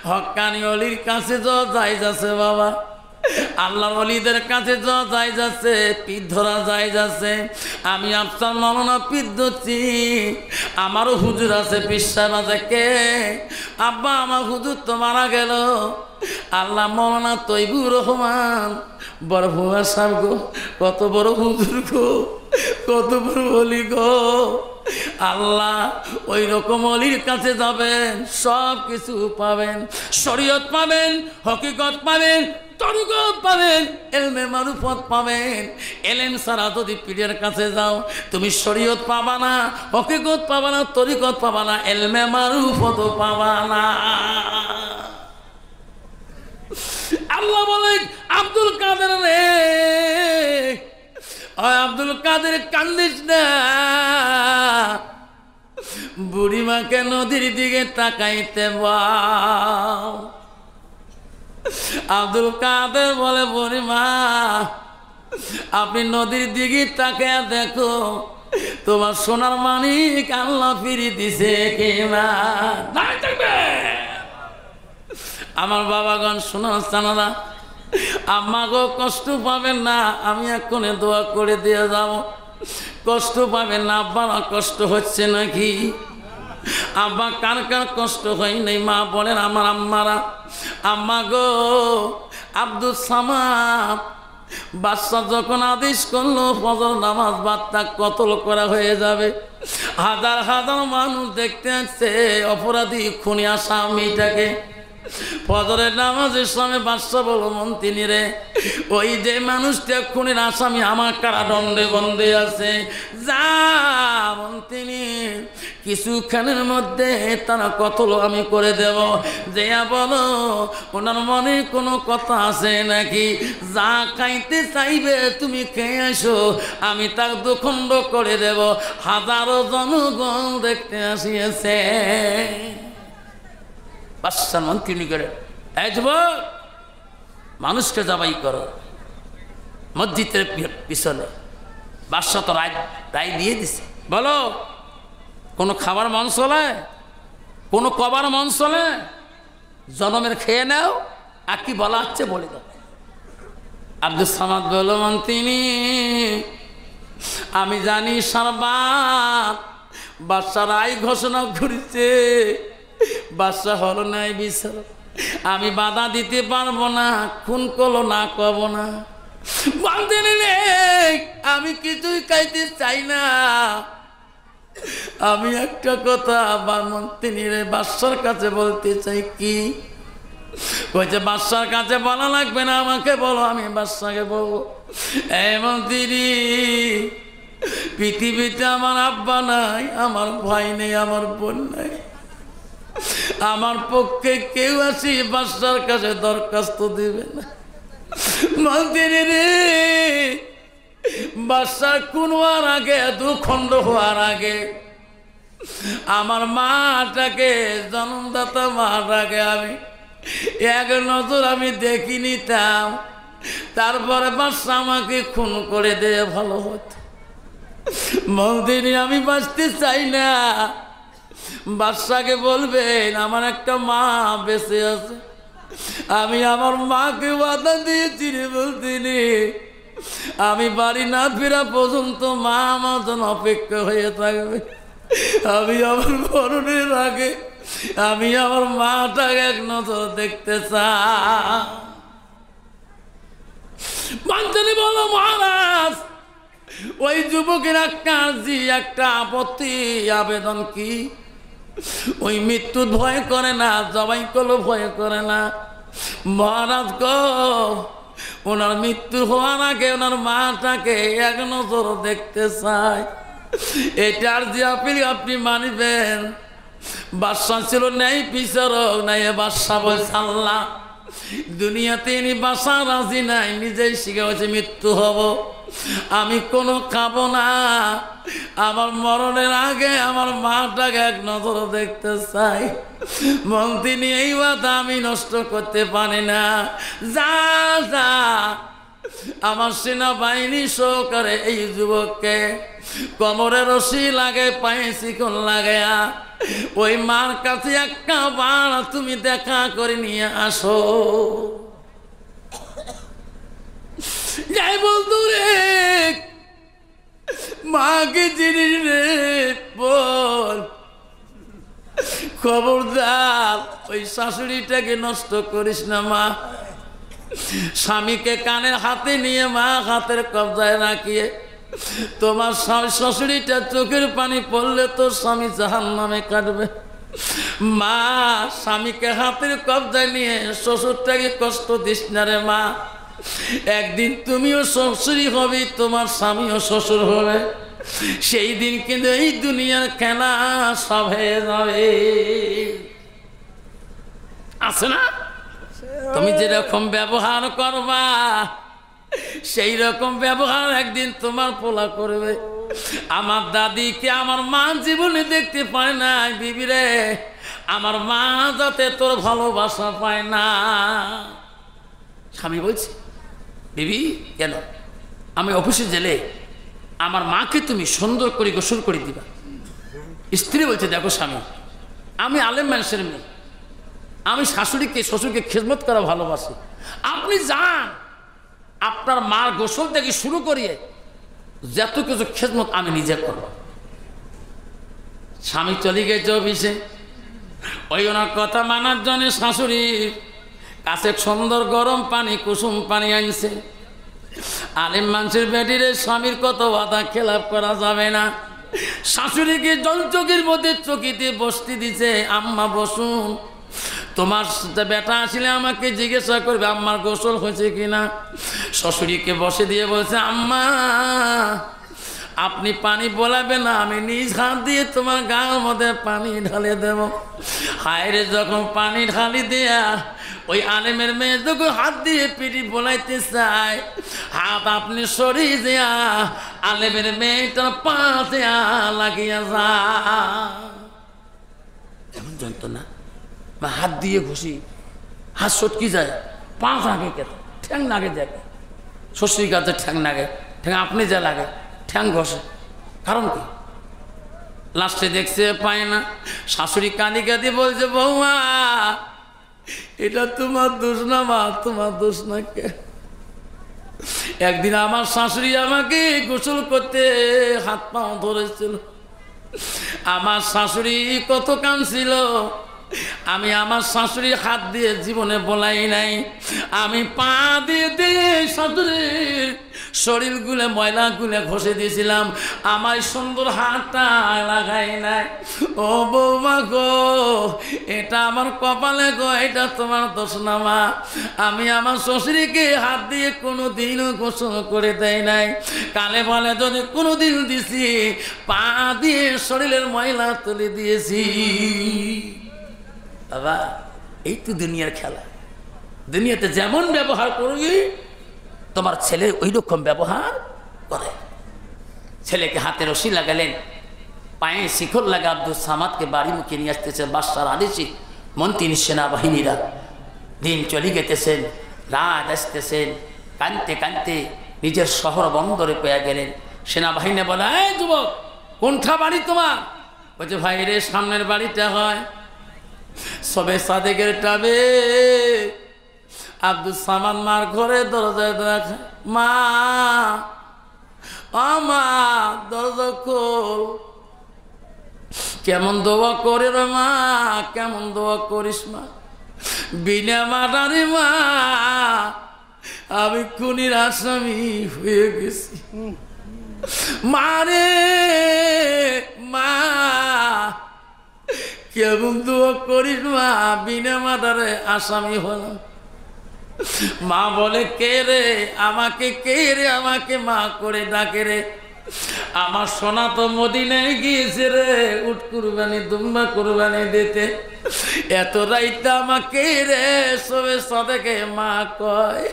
হক্কানি অলির কাছে যাই যাচ্ছে বাবা, আল্লাহর ওলিদের কাছে যাই যাচ্ছে, পিঠ ধরা যাই যাচ্ছে। আমি আফসার মৌলানা পিঠ ধরছি, আমারও হুজুর আছে, পিসাব আছে। কে আব্বা আমার হুজুর তো মারা গেল, আল্লাহ মৌলানা তৈবুর রহমান বড় ভুয়া সাহেব গো, কত বড় হুজুর গো, কত বড় অলি গো। আল্লাহ ওই রকম অলির কাছে যাবেন, সব কিছু পাবেন, শরীয়ত পাবেন, হকিকত পাবেন, তরিকত পাবেন, এলমে মারুফত পাবেন। এলেম ছাড়া যদি পীরের কাছে যাও তুমি শরীয়ত পাবা না, হকিকত পাবা না, তরিকত পাবা না, এলমে মারুফত পাবা না। আল্লাহ বলেন আব্দুল কাদের রে, আব্দুল কাদের কান্দিস না, বুড়িমাকে নদীর দিকে তাকাইতে বাও। আব্দুল কাদের বলে বুড়িমা আপনি নদীর দিকে তাকায় দেখো তোমার সোনার মানিক আল্লাহ ফিরি দিছে কিনা। আমার বাবাগণ শোনার জানারা, আম্মা গো কষ্ট পাবেন না, আমি এক্ষণে দোয়া করে দিয়ে যাব, কষ্ট পাবেন না। আব্বারা কষ্ট হচ্ছে নাকি? আব্বা কার কার কষ্ট হয় নাই মা বলেন আমার আম্মারা। আম্মা গো আব্দুল সামাদ বাদশা যখন আদেশ করলো ফজর নামাজ বাদটা কতল করা হয়ে যাবে, হাজার হাজার মানুষ দেখতে আসছে অপরাধী খুনি আসামিটাকে। ফজরের নামাজের সময় বাদশা বলো মন্ত্রী রে, ওই যে মানুষটা খুনের আসামি আমার কারাদণ্ডে বন্দী আছে, যা মন্ত্রী কিছুক্ষণের মধ্যে তারা কতল আমি করে দেব, দেয়া বলো ওনার মনে কোনো কথা আছে নাকি, যা খাইতে চাইবে তুমি খেয়ে আসো, আমি তার দুখণ্ড করে দেব। হাজারো জনগণ দেখতে আসিয়েছে। বাদশার মন্ত্রী করে এই যুবক মানুষকে জবাই করো মসজিদের পিছনে। বাদশা তো রায় দিয়ে দিছে, বলো কোনো খাবার মন চলে, কোনো কবার মন চলে, জনমের খেয়ে নাও, আর কি বলা হচ্ছে বলে দাও। আব্দুল সামাদ বলো মন্ত্রী আমি জানি সারবাত বাদশা রায় ঘোষণা করেছে, বাদশা হলো নাই বিচার, আমি বাধা দিতে পারবো না, খুন করলো না কব না। আমি কিছুই খাইতে চাই না, আমি একটা কথা মন্ত্রী রে বাদশার কাছে বলতে চাই। কি কইছে? বাদশার কাছে বলা লাগবে না, আমাকে বলো, আমি বাদশাকে বলবো। এই মন্ত্রী পৃথিবীতে আমার আব্বা নাই, আমার ভাই নেই, আমার বোন নাই, আমার পক্ষে কেউ আসি বাদশার কাছে দরখাস্ত দিবে না। মন্ত্রী রে বাদশা খুন হওয়ার আগে, দুখণ্ড হওয়ার আগে আমার মাটাকে, জন্মদাতা মাটাকে আমি এক নজর আমি দেখি নিতাম, তারপরে বাদশা আমাকে খুন করে দিয়ে ভালো হতো। মন্ত্রী আমি বাঁচতে চাই না, বাদশাকে বলবেন আমার একটা মা বেঁচে আছে, আমি আমার মাকে বাধা দিয়েছি রে বলতিনি, আমি বাড়ি না ফেরা পর্যন্ত মা আমার জন্য অপেক্ষা হয়ে থাকবে। আমি আমার মরণের আগে আমি আমার মাটাকে এক নজর দেখতে চাই। মন্ত্রী বলো মহারাজ ওই যুবকের একটা আপত্তি আবেদন কি, ওই মৃত্যু ভয় করে না, জবাই করলো ভয় করে না। মহারাজ গো, ওনার মৃত্যু হওয়ার আগে ওনার মাটাকে এক নজর দেখতে চায়। এটার যে আপিল আপনি মানিবেন। বাদশা ছিল নাই বিচারক নাই, বাদশা বলছে আল্লাহ দুনিয়াতে ইনি বাসা রাজি নাই, নিজেই শিখে হয়েছে মৃত্যু হব, আমি কোনো খাবো না, আমার মরণের আগে আমার মাটাকে এক নজর দেখতে চাই। মন্ত্রী নিয়ে এই কথা আমি নষ্ট করতে পারি না, যা যা আমার সেনাবাহিনী সহকারে এই যুবককে কোমরে রশি লাগে, পায়ে শিকল লাগায়া ওই মার কাছে একটা বার তুমি দেখা করে নিয়ে আসো। যাই বলতো রে, মাকে জিনিস রে বল, খবরদার ওই শাশুড়িটাকে নষ্ট করিস না মা। স্বামীকে কানের হাতে নিয়ে মা হাতের কবজায় রাখিয়ে, তোমার শ্বশুরিটা চোখের পানি পড়লে তোর স্বামী জাহান্নামে কাটবে। মা স্বামীকে হাতের কবজায় নিয়ে শ্বশুরটাকে কষ্ট দিস না রে মা, একদিন তুমিও শ্বশুরই হবে, তোমার স্বামীও শ্বশুর হবে, সেই দিন কিন্তু এই দুনিয়ার খেলা সব হয়ে যাবে। আছে না, তুমি যেরকম ব্যবহার করবা সেই রকম ব্যবহার একদিন তোমার পোলা করবে। আমার দাদিকে আমার মা জীবনে দেখতে পায় না বিবি রে, আমার মা যাতে তোর ভালোবাসা পায় না। স্বামী বলছে বিবি কেন, আমি অফিসে গেলে আমার মাকে তুমি সুন্দর করে গোসল করে দিবা। স্ত্রী বলছে দেখো স্বামী, আমি আলেম মানুষের মেয়ে, আমি শাশুড়িকে শ্বশুরকে খেদমত করা ভালোবাসি, আপনি যান আপনার মার গোসল থেকে শুরু করিয়ে যত কিছু খেদমত আমি নিজে করব। স্বামী চলে গেছে অফিসে, ওই ওনার কথা মানার জন্য শাশুড়ির কাছে সুন্দর গরম পানি কুসুম পানি আনছে। আলেম মানুষের বেটিরে স্বামীর কত বাধা খেলাপ করা যাবে না। শাশুড়িকে জল চোখের মধ্যে চকিতে বসতে দিছে, আম্মা বসুন, তোমার বেটা আসলে আমাকে জিজ্ঞাসা করবে আম্মার গোসল হয়েছে কিনা। শ্বশুরিকে বসে দিয়ে বলছে আম্মা আপনি পানি বলাবেন না, আমি নিজ হাত দিয়ে তোমার গায়ের মধ্যে পানি ঢালে দেব। হায়রে যখন পানি ঢালি দেয়া ওই আলেমের মেয়ে যখন হাত দিয়ে পিঠি বলাইতে চায়, হাত আপনি সরিয়ে দেয়া আলেমের মেয়েটার পাশে লাগিয়া যা। এমন যন্ত্রণা, হাত দিয়ে ঘুষি, হাত সটকি যায়, পা লাগে কে, ঠ্যাং লাগে যায়, শ্বশুরি গাছে ঠ্যাং লাগে, ঠ্যাং আপনি যা লাগে ঠ্যাং ঘষে, কারণ কি? লাস্টে দেখছে পায় না। শাশুড়ি কাঁদি কাঁদি বলছে বৌমা এটা তোমার দোষ না মা, তোমার দোষ না। কে একদিন আমার শাশুড়ি আমাকে গোসল করতে হাত পা ধরেছিল, আমার শাশুড়ি কত কাঁদছিল, আমি আমার শাশুড়ির হাত দিয়ে জীবনে বলাই নাই, আমি পা দিয়ে দিয়ে শাশুড়ির শরীর গুলে ময়লা গুলে ঘষে দিয়েছিলাম, আমার সুন্দর হাতটা লাগাই নাই। ও বৌমা গো এটা আমার কপালে গো, এটা তোমার দোষ না মা, আমি আমার শ্বশুরিকে হাত দিয়ে কোনো দিনও গোসল করে দেয় নাই, কালে বলে যদি কোনো দিন দিছি পা দিয়ে শরীরের ময়লা তুলে দিয়েছি। বাবা এই তো দুনিয়ার খেলা, দুনিয়াতে যেমন ব্যবহার করবি তোমার ছেলে ওই রকম ব্যবহার করে। ছেলেকে হাতে রশি লাগালেন, পায়ে শিখর লাগা আব্দুল সামাদকে বাড়ি মুখে নিয়ে আসতেছে বাদশার আদেশে। মন্ত্রী সেনাবাহিনীরা দিন চলে গেতেছেন, রাত আসতেছেন, কানতে কানতে নিজের শহর বন্দরে পেয়ে গেলেন। সেনাবাহিনী বলে এই যুবক কোনটা বাড়ি তোমার? বলছে ভাই রে সামনের বাড়িটা হয়। সবে সাদেকের টাবে আব্দুল সামাদ মার ঘরে দরজায় দেখে, মা মা দরজা খোল। কেমন দোয়া করে রে মা, কেমন দোয়া করিস মা? বিনা মাটারি মা আমি খুনির আসামি হয়ে গেছি। মারে মা কেমন দোয়া করিস মা, বিনা মার্ডারে আসামি হলাম। মা বলে কে রে আমাকে, কে রে আমাকে মা করে ডাকে রে? আমার সোনা তো মদিনায় গিয়েছে রে উট কুরবানি দুম্বা কুরবানি দিতে, এত রাইতে আমাকে রে সবে সদেকে মা কয়।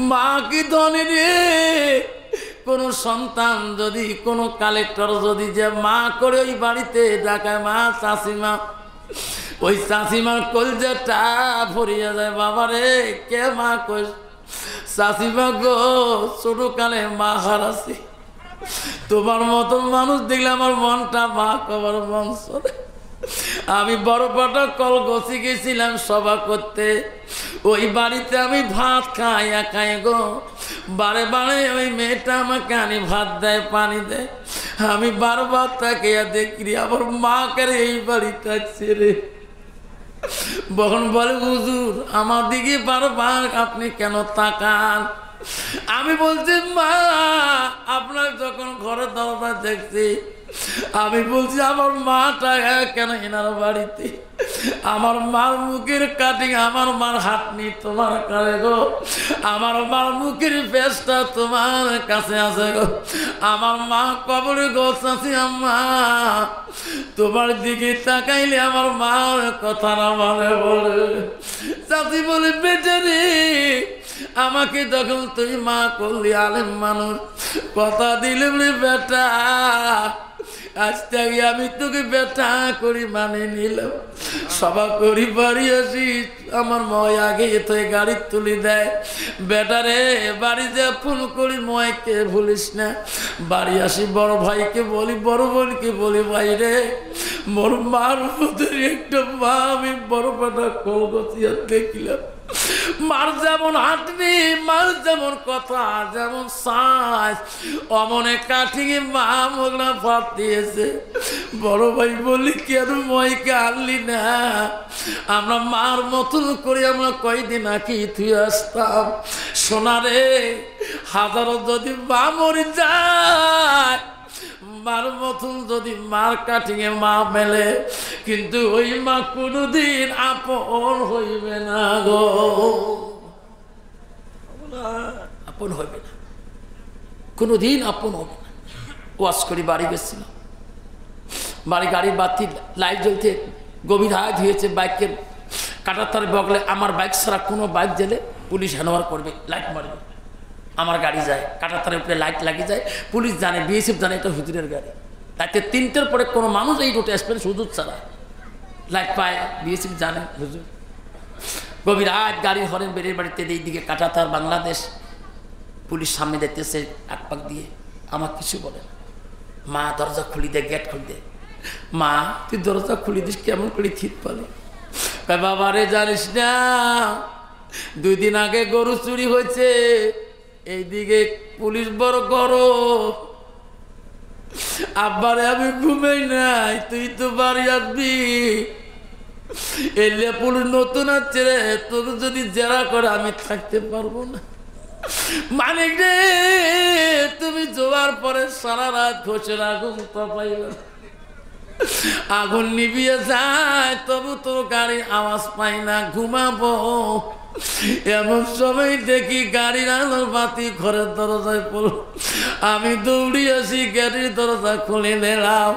মা কি ধনী রে, কোন সন্তান যদি কোন কালেক্টর যদি যে মা করে ওই বাড়িতে ডাকায় মা চাষিমা, ওই চাষিমার কলজাটা ভরিয়া যায়। বাবা রে কে মা কই? চাষিমা গো ছোটকালে মা হারাছি, তোমার মতো মানুষ দেখলে আমার মনটা মা কবার মন চলে। আমি বড় পাটা কলগছি গেছিলাম সভা করতে, ওই বাড়িতে আমি ভাত খাই একাই গো। বারে বারে ওই মেয়েটা আমাকে আনি ভাত দেয় পানি দেয়, আমি বারবার তাকে দেখি আবার মা করে এই বাড়িটা ছেড়ে। বখন বলে হুজুর আমার দিকে বারবার আপনি কেন তাকান? আমি বলছি মা আপনার যখন ঘরের দরজা দেখছি, আমি বলছি আমার মাটা কেন এনার বাড়িতে? আমার মার মুখের কাটিং, আমার মার হাতনি তোমার কাছে গো, আমার মার মুখের পেশটা তোমার কাছে আছে গো। আমার মা কবরে গো চাচি আম্মা, তোমার দিকে তাকাইলে আমার মার কথা না মনে বলে। চাচি বলে বেটে রে আমাকে যখন তুই মা করলি আলেম মানুষ, কথা দিলে বলে বেটা আজ থেকে আমি তোকে বেটা করি মানে নিলাম। সভা করি বাড়ি আসি আমার ময় আগে এতে গাড়ি তুলি দেয়, বেটারে বাড়ি যা ফোন করি ময়কে ভুলিস না। বাড়ি আসি বড় ভাইকে বলি, বড় বোনকে বলি ভাই রে মোর মার মধ্যে একটা মা আমি বড় বেটা কলগছিয়া দেখিলাম। মার যেমন হাঁটনি, মার যেমন কথা, যেমন সাজ অমনে কাঠিঙে মা মোগলা ভাত দিয়েছে। বড় ভাই বলি কেন ময়কে আনলি না? আমরা মার মতন করে আমরা কয়দিন আঁকি তুই আসতাম। সোনারে হাজারো যদি মা মরে যায়, মার মতন যদি মার কাটিংয়ে মা মেলে, কিন্তু ওই মা কোনদিন আপন হইবে না গো, আপন হইবে না, কোনদিন আপন হবে না। ওয়াজ করি বাড়ি গেছিলাম, বাড়ি গাড়ির বাতি লাইট জ্বলতে গভীর হাত হয়েছে, বাইকের কাটার তার বগলে আমার বাইক ছাড়া কোনো বাইক জ্বলে পুলিশ হ্যান্ডওভার করবে, লাইট মারবে। আমার গাড়ি যায় কাটার তারের উপরে লাইট লাগিয়ে যায়, পুলিশ জানে বিএসএফ জানে এটা হুজুরের গাড়ি। তাতে 3টের পরে কোনো মানুষ এই রুটে আসবেন হুজুর ছাড়া, লাইট পায় বিএসএফ জানে হুজুর। গভীর রাত গাড়ির হরেন বেড়ের বাড়িতে এইদিকে কাটাতার বাংলাদেশ, পুলিশ সামনে দেখতেছে এক পাক দিয়ে, আমার কিছু বলে না। মা দরজা খুলি দে, গেট খুলি দে। মা তুই দরজা খুলি দিস কেমন করে থিত পালি? বাবা রে জানিস না 2 দিন আগে গরু চুরি হয়েছে, এইদিকে পুলিশ বড় গরম। আব্বারে আমি ঘুমাই নাই, তুই তো বাড়ি আসবি, এলে পুলিশ নতুন আছে রে, তোকে যদি জেরা করে আমি থাকতে পারবো না। মানিক রে তুমি জোয়ার পরে সারা রাত ঘষের আগুন পাইবে, আগুন নিভিয়ে যায় তবু তোর গাড়ির আওয়াজ পাই না, ঘুমাবো। এমন সময় দেখি গাড়ির আলোর বাতি ঘরের দরজায় পড়ল, আমি দৌড়ি আসি গাড়ির দরজা খুলে দিলাম।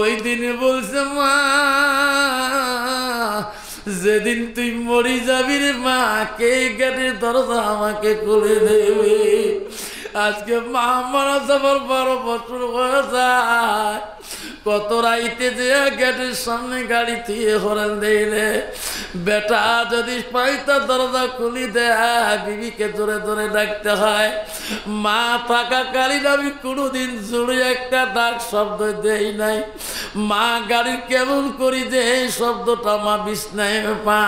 ওই দিনে বলছে মা যেদিন তুই মরি যাবি রে মা, কে গাড়ির দরজা আমাকে খুলে দেবে? আজকে মা মারা যাবার 12 বছর হয়ে যায়। কত রাইতে যে গেটের সামনে গাড়ি থিয়ে হরেন দেয় রে, বেটা যদি পাইতা দরজা খুলি দেয়, বিবিকে জোরে জোরে ডাকতে হয়। মা থাকাকালীন আমি কোনোদিন জোরে একটা ডাক শব্দ দেই নাই। মা গাড়ির কেমন করি যে এই শব্দটা মা বিছনায় পা।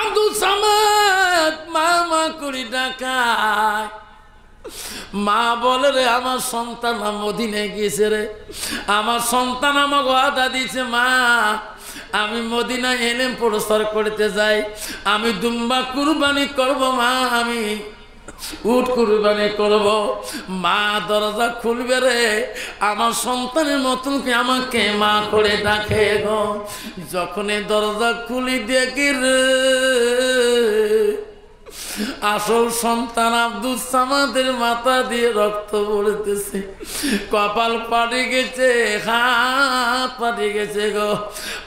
আব্দুল সামাদ মা মা করি ডাকায়, মা বলে রে আমার সন্তান মদিনায় গিয়েছে রে, আমার সন্তান আমাকে ওয়াদা দিয়েছে মা আমি মদিনায় এলেম প্রসার করতে যাই, আমি দুম্বা কুরবানি করব মা, আমি উট কুরবানি করব, মা দরজা খুলবে রে, আমার সন্তানের মতন কি আমাকে মা করে ডাকে গো। যখনই দরজা খুলি দেখি রে আসল সন্তান আব্দুল সামাদের মাথা দিয়ে রক্ত পড়তেছে, কপাল পাড়ে গেছে, হাত পাড়ে গেছে গো,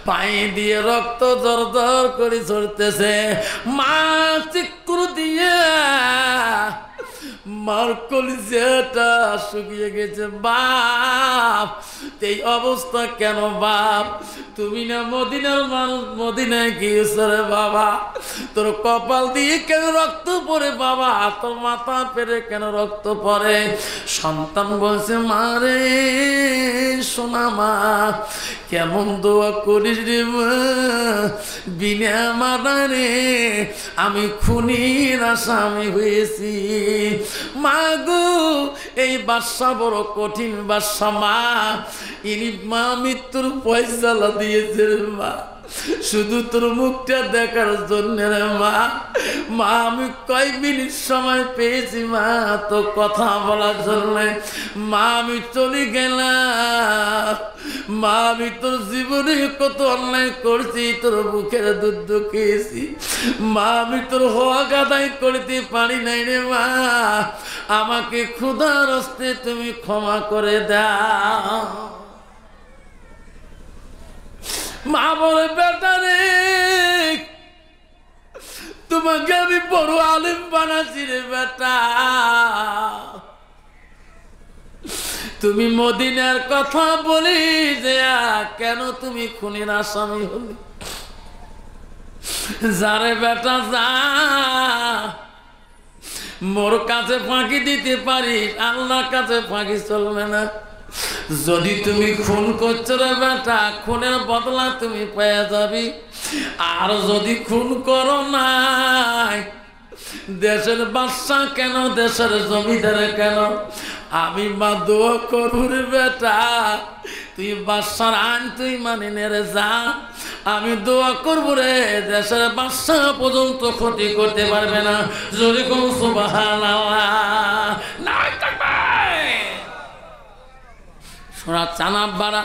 পায়ে দিয়ে রক্ত দরদর করে ঝরতেছে। মা চিকুর দিয়ে মার কলিজাটা শুকিয়ে গেছে। বাপ এই অবস্থা কেন বাপ? তুমি না মদিনার মানুষ, মদিনায় গিয়েছ রে বাবা, তোর কপাল দিয়ে কেন রক্ত পড়ে বাবা? তোর মাথা পেরে কেন রক্ত পড়ে? সন্তান বলছে মারে সোনা মা কেমন দোয়া করিস রে মা, বিনা মানা রে আমি খুনির আসামি হয়েছি। মা গো এই বাদশা বড় কঠিন বাদশা মা, ইনি মা মৃত্যুর ফয়সালা দিয়েছে রে মা, শুধু তোর মুখটা দেখার জন্য রে মা। মা আমি কয় মিনিট সময় পেয়েছি মা তো কথা বলার জন্য। মা আমি চলে গেলাম, মা আমি তোর জীবনে কত অন্যায় করছি, তোর বুকের দুধ খেয়েছি মা, আমি তোর হক আদায় করতে পারি নাই রে মা, আমাকে ক্ষুধার হস্তে তুমি ক্ষমা করে দাও। মা বলে বেটা রে তোমাকে আমি বড় আলিম বানাচ্ছি রে বেটা, তুমি মদিনার কথা বলি যে কেন তুমি খুনির আসামি হলি? যারে বেটা যা, মোর কাছে ফাঁকি দিতে পারি, আল্লাহর কাছে ফাঁকি চলবে না। যদি তুমি খুন করছো রে বেটা, খুনের বদলা তুমি পেয়ে যাবি। আর যদি খুন করো নাই, দেশের বাদশা কেন, দেশের জমিদার কেন, আমি মা দোয়া করব রে বেটা, তুই বাদশার আইন তুই মানি নে রে যা, আমি দোয়া করবো রে দেশের বাদশা পর্যন্ত ক্ষতি করতে পারবে না। যদি কোন সুবহানাল্লাহ নাই থাকবে শোনা চান আব্বারা,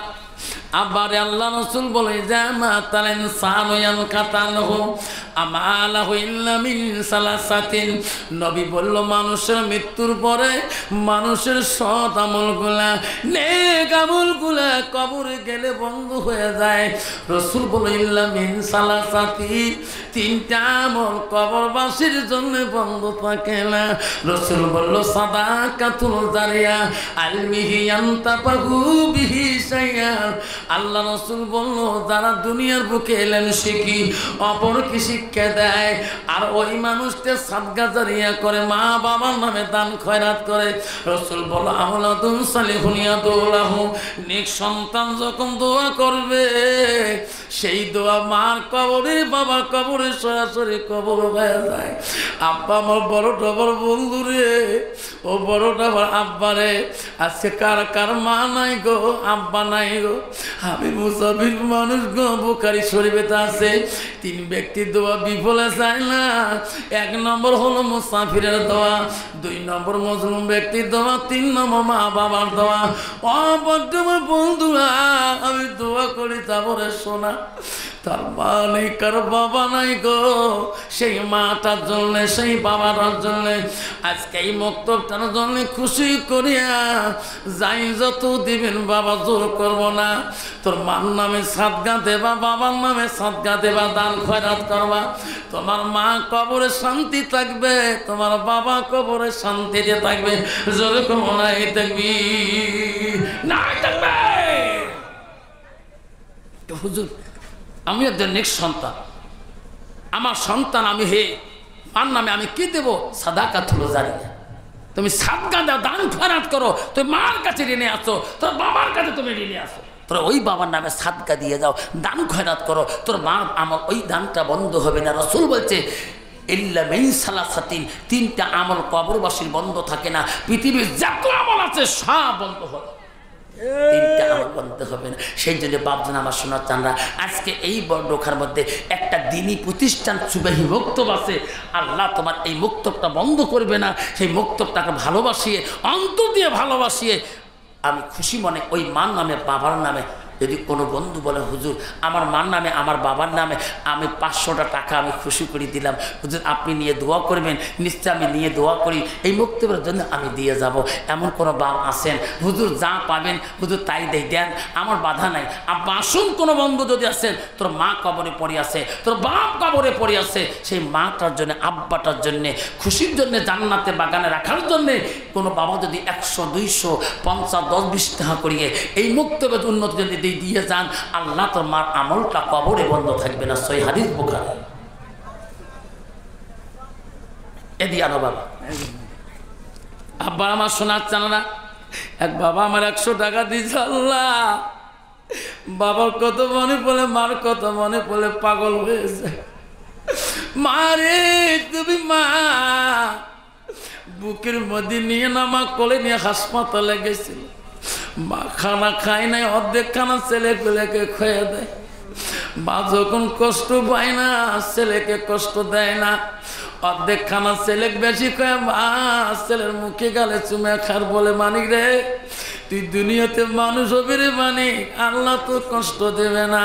আব্বারে আল্লাহ রাসূল বলে জামা তালেন সানুয়ান কাতানহু আমালাহু ইল্লা মিন সালাসাতিন। নবী বলল মানুষের মৃত্যুর পরে মানুষের সৎ আমলগুলা, নেক আমলগুলা কবরে গেলে বন্ধ হয়ে যায়। রাসূল বলল ইল্লা মিন সালাসাতি, তিনটা আমল কবরবাসীর জন্য বন্ধ থাকে না। রাসূল বলল সাদাকাতুল জারিয়া আলমিহি আনতাবাহু বিহি শাইআন। আল্লাহ রাসূল বলল যারা দুনিয়ার বুকে এলেন শিখি অপরকে শিক্ষা দেয়, আর ওই মানুষটা সাদকা জারিয়া করে, মা বাবার নামে দান খয়রাত করে। রাসূল বলল আওলাদুন সালিহুন ইয়াদুলাহু, নেক সন্তান যখন দোয়া করবে সেই দোয়া মার কবরে বাবার কবরে সরাসরি কবর হয়ে যায়। আব্বা আমার বড়টা আমার বন্ধু রে, ও বড়টা আমার আব্বা রে, আজকে কার কার মা নাই গো, আব্বা নাই গো, আমি মুসাফির মানুষ গো। বুখারী শরীফে আছে 3 ব্যক্তির দোয়া বিফলে যায় না। 1 নম্বর হলো মুসাফিরের দোয়া, 2 নম্বর মজলুম ব্যক্তির দোয়া, 3 নম্বর মা বাবার দোয়া। ও বর্তমান বন্ধুরা আমি দোয়া করি তারপরে শোনা, তার মা নেই কার বাবা নাই গো, সেই মাটার জন্য সেই বাবাটার জন্য আজকে এই মক্তবটার জন্য খুশি করিয়া যাই যত দিবেন বাবা জোর করবো না। তোর মার নামে সাদকা দেবা, বাবার নামে সাদকা দেবা, দান খয়রাত করবা, তোমার মা কবরে শান্তি থাকবে, তোমার বাবা কবরে শান্তিতে থাকবে। যেরকম নাই থাকবি নাই থাকবে। হুজুর আমি একজন নেক্সট সন্তান, আমার সন্তান আমি হে মার নামে আমি কি দেবো? সাদাকাতুল জারিয়া। তুমি সাদকা দাও, দান খয়রাত করো, তুমি মার কাছে ঋণে আসো, তোর বাবার কাছে তুমি ঋণে আসো, তোরা ওই বাবার নামে সাদকা দিয়ে যাও, দান খয়রাত করো, তোর মার আমার ওই দানটা বন্ধ হবে না। রাসূল বলছে ইল্লা মিন সালাসাতিন, 3টা আমল কবরবাসীর বন্ধ থাকে না, পৃথিবীর যত আমল আছে সব বন্ধ হবে। তিনটা আমল বন্ধ হবে না। সেই জন্য বাপজন আমার শোনার চানরা, আজকে এই বড়খার মধ্যে একটা দিনী প্রতিষ্ঠান সুবাহী মক্তব আছে। আল্লাহ তোমার এই মক্তবটা বন্ধ করবে না। সেই মক্তবটাকে ভালোবাসিয়ে, অন্তর দিয়ে ভালোবাসিয়ে, আমি খুশি মনে ওই মার নামে, বাবার নামে, যদি কোনো বন্ধু বলে হুজুর আমার মার নামে, আমার বাবার নামে আমি 500টা টাকা আমি খুশি করে দিলাম, হুজুর আপনি নিয়ে দোয়া করবেন, নিশ্চয় আমি নিয়ে দোয়া করি, এই মক্তবের জন্য আমি দিয়ে যাব। এমন কোনো বাপ আছেন, হুজুর যা পাবেন হুজুর তাই দেন, আমার বাধা নাই। আব্বা আসুন, কোনো বন্ধু যদি আছেন, তোর মা কবরে পড়ে আছে, তোর বাপ কবরে পড়ে আছে, সেই মাটার জন্য, আব্বাটার জন্যে, খুশির জন্যে, জান্নাতে বাগানে রাখার জন্যে কোনো বাবা যদি 100, 200, 50, 10, 20 টাকা করিয়ে এই মক্তবের উন্নতি যদি দিয়ে যান, আল্লাহ তোর মার আমলটা কবরে বন্ধ থাকবে না। সহিহ হাদিস বুখারী। এদিয়ানো বাবা, আব্বা আমার শোনার চান না, এক বাবা আমার 100 টাকা দিয়েছে। আল্লাহ, বাবার কত মনে পড়ে, মার কত মনে পড়ে, পাগল হয়েছে। মারে তুমি মা বুকের মধ্যে নিয়ে না, মা কোলে নিয়ে হাসপাতালে গেছিল। মা খানা খায় নাই, অর্ধেক খানা ছেলে পেলেকে খেয়ে দেয়। মা যখন কষ্ট পায় না, ছেলেকে কষ্ট দেয় না, অর্ধেক খানা ছেলে বেশি খায়। মা ছেলের মুখে গালে চুমে খার বলে, মানিক রে তুই দুনিয়াতে মানুষ হবি রে মানিক, আল্লাহ তো কষ্ট দেবে না।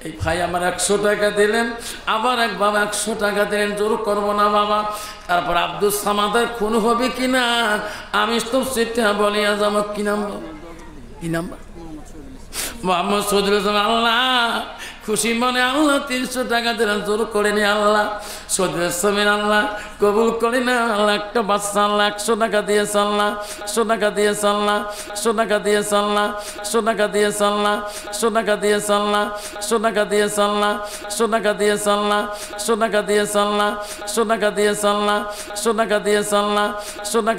এই ভাই আমার 100 টাকা দিলেন, আবার এক বাবা 100 টাকা দিলেন, জোর করবো না বাবা। তারপর আব্দুল সামাদের খুন হবে কিনা আমি তো সেটা বলি। আজ আমার কি নাম, কি নাম্বার? মোহাম্মদ শহীদুল ইসলাম। আল্লাহ খুশি মনে আল্লাহ 300 টাকা দিলেন, জোর করে নি আল্লাহ। শহীদুল ইসলামের আল্লাহ কবুল করে না আল্লাহ। একটা বাচ্চা আল্লাহ 100 টাকা দিয়ে আল্লাহ, 100 টাকা দিয়ে আল্লাহ, 100 টাকা দিয়ে আল্লাহ, 100 টাকা দিয়ে আল্লাহ, 100 টাকা দিয়ে আল্লাহ, 100 টাকা দিয়ে আল্লাহ, 100 টাকা দিয়ে আল্লাহ, 100 টাকা দিয়ে আল্লাহ, 100 টাকা দিয়ে আল্লাহ, 100 টাকা দিয়ে আল্লাহ, 100 টাকা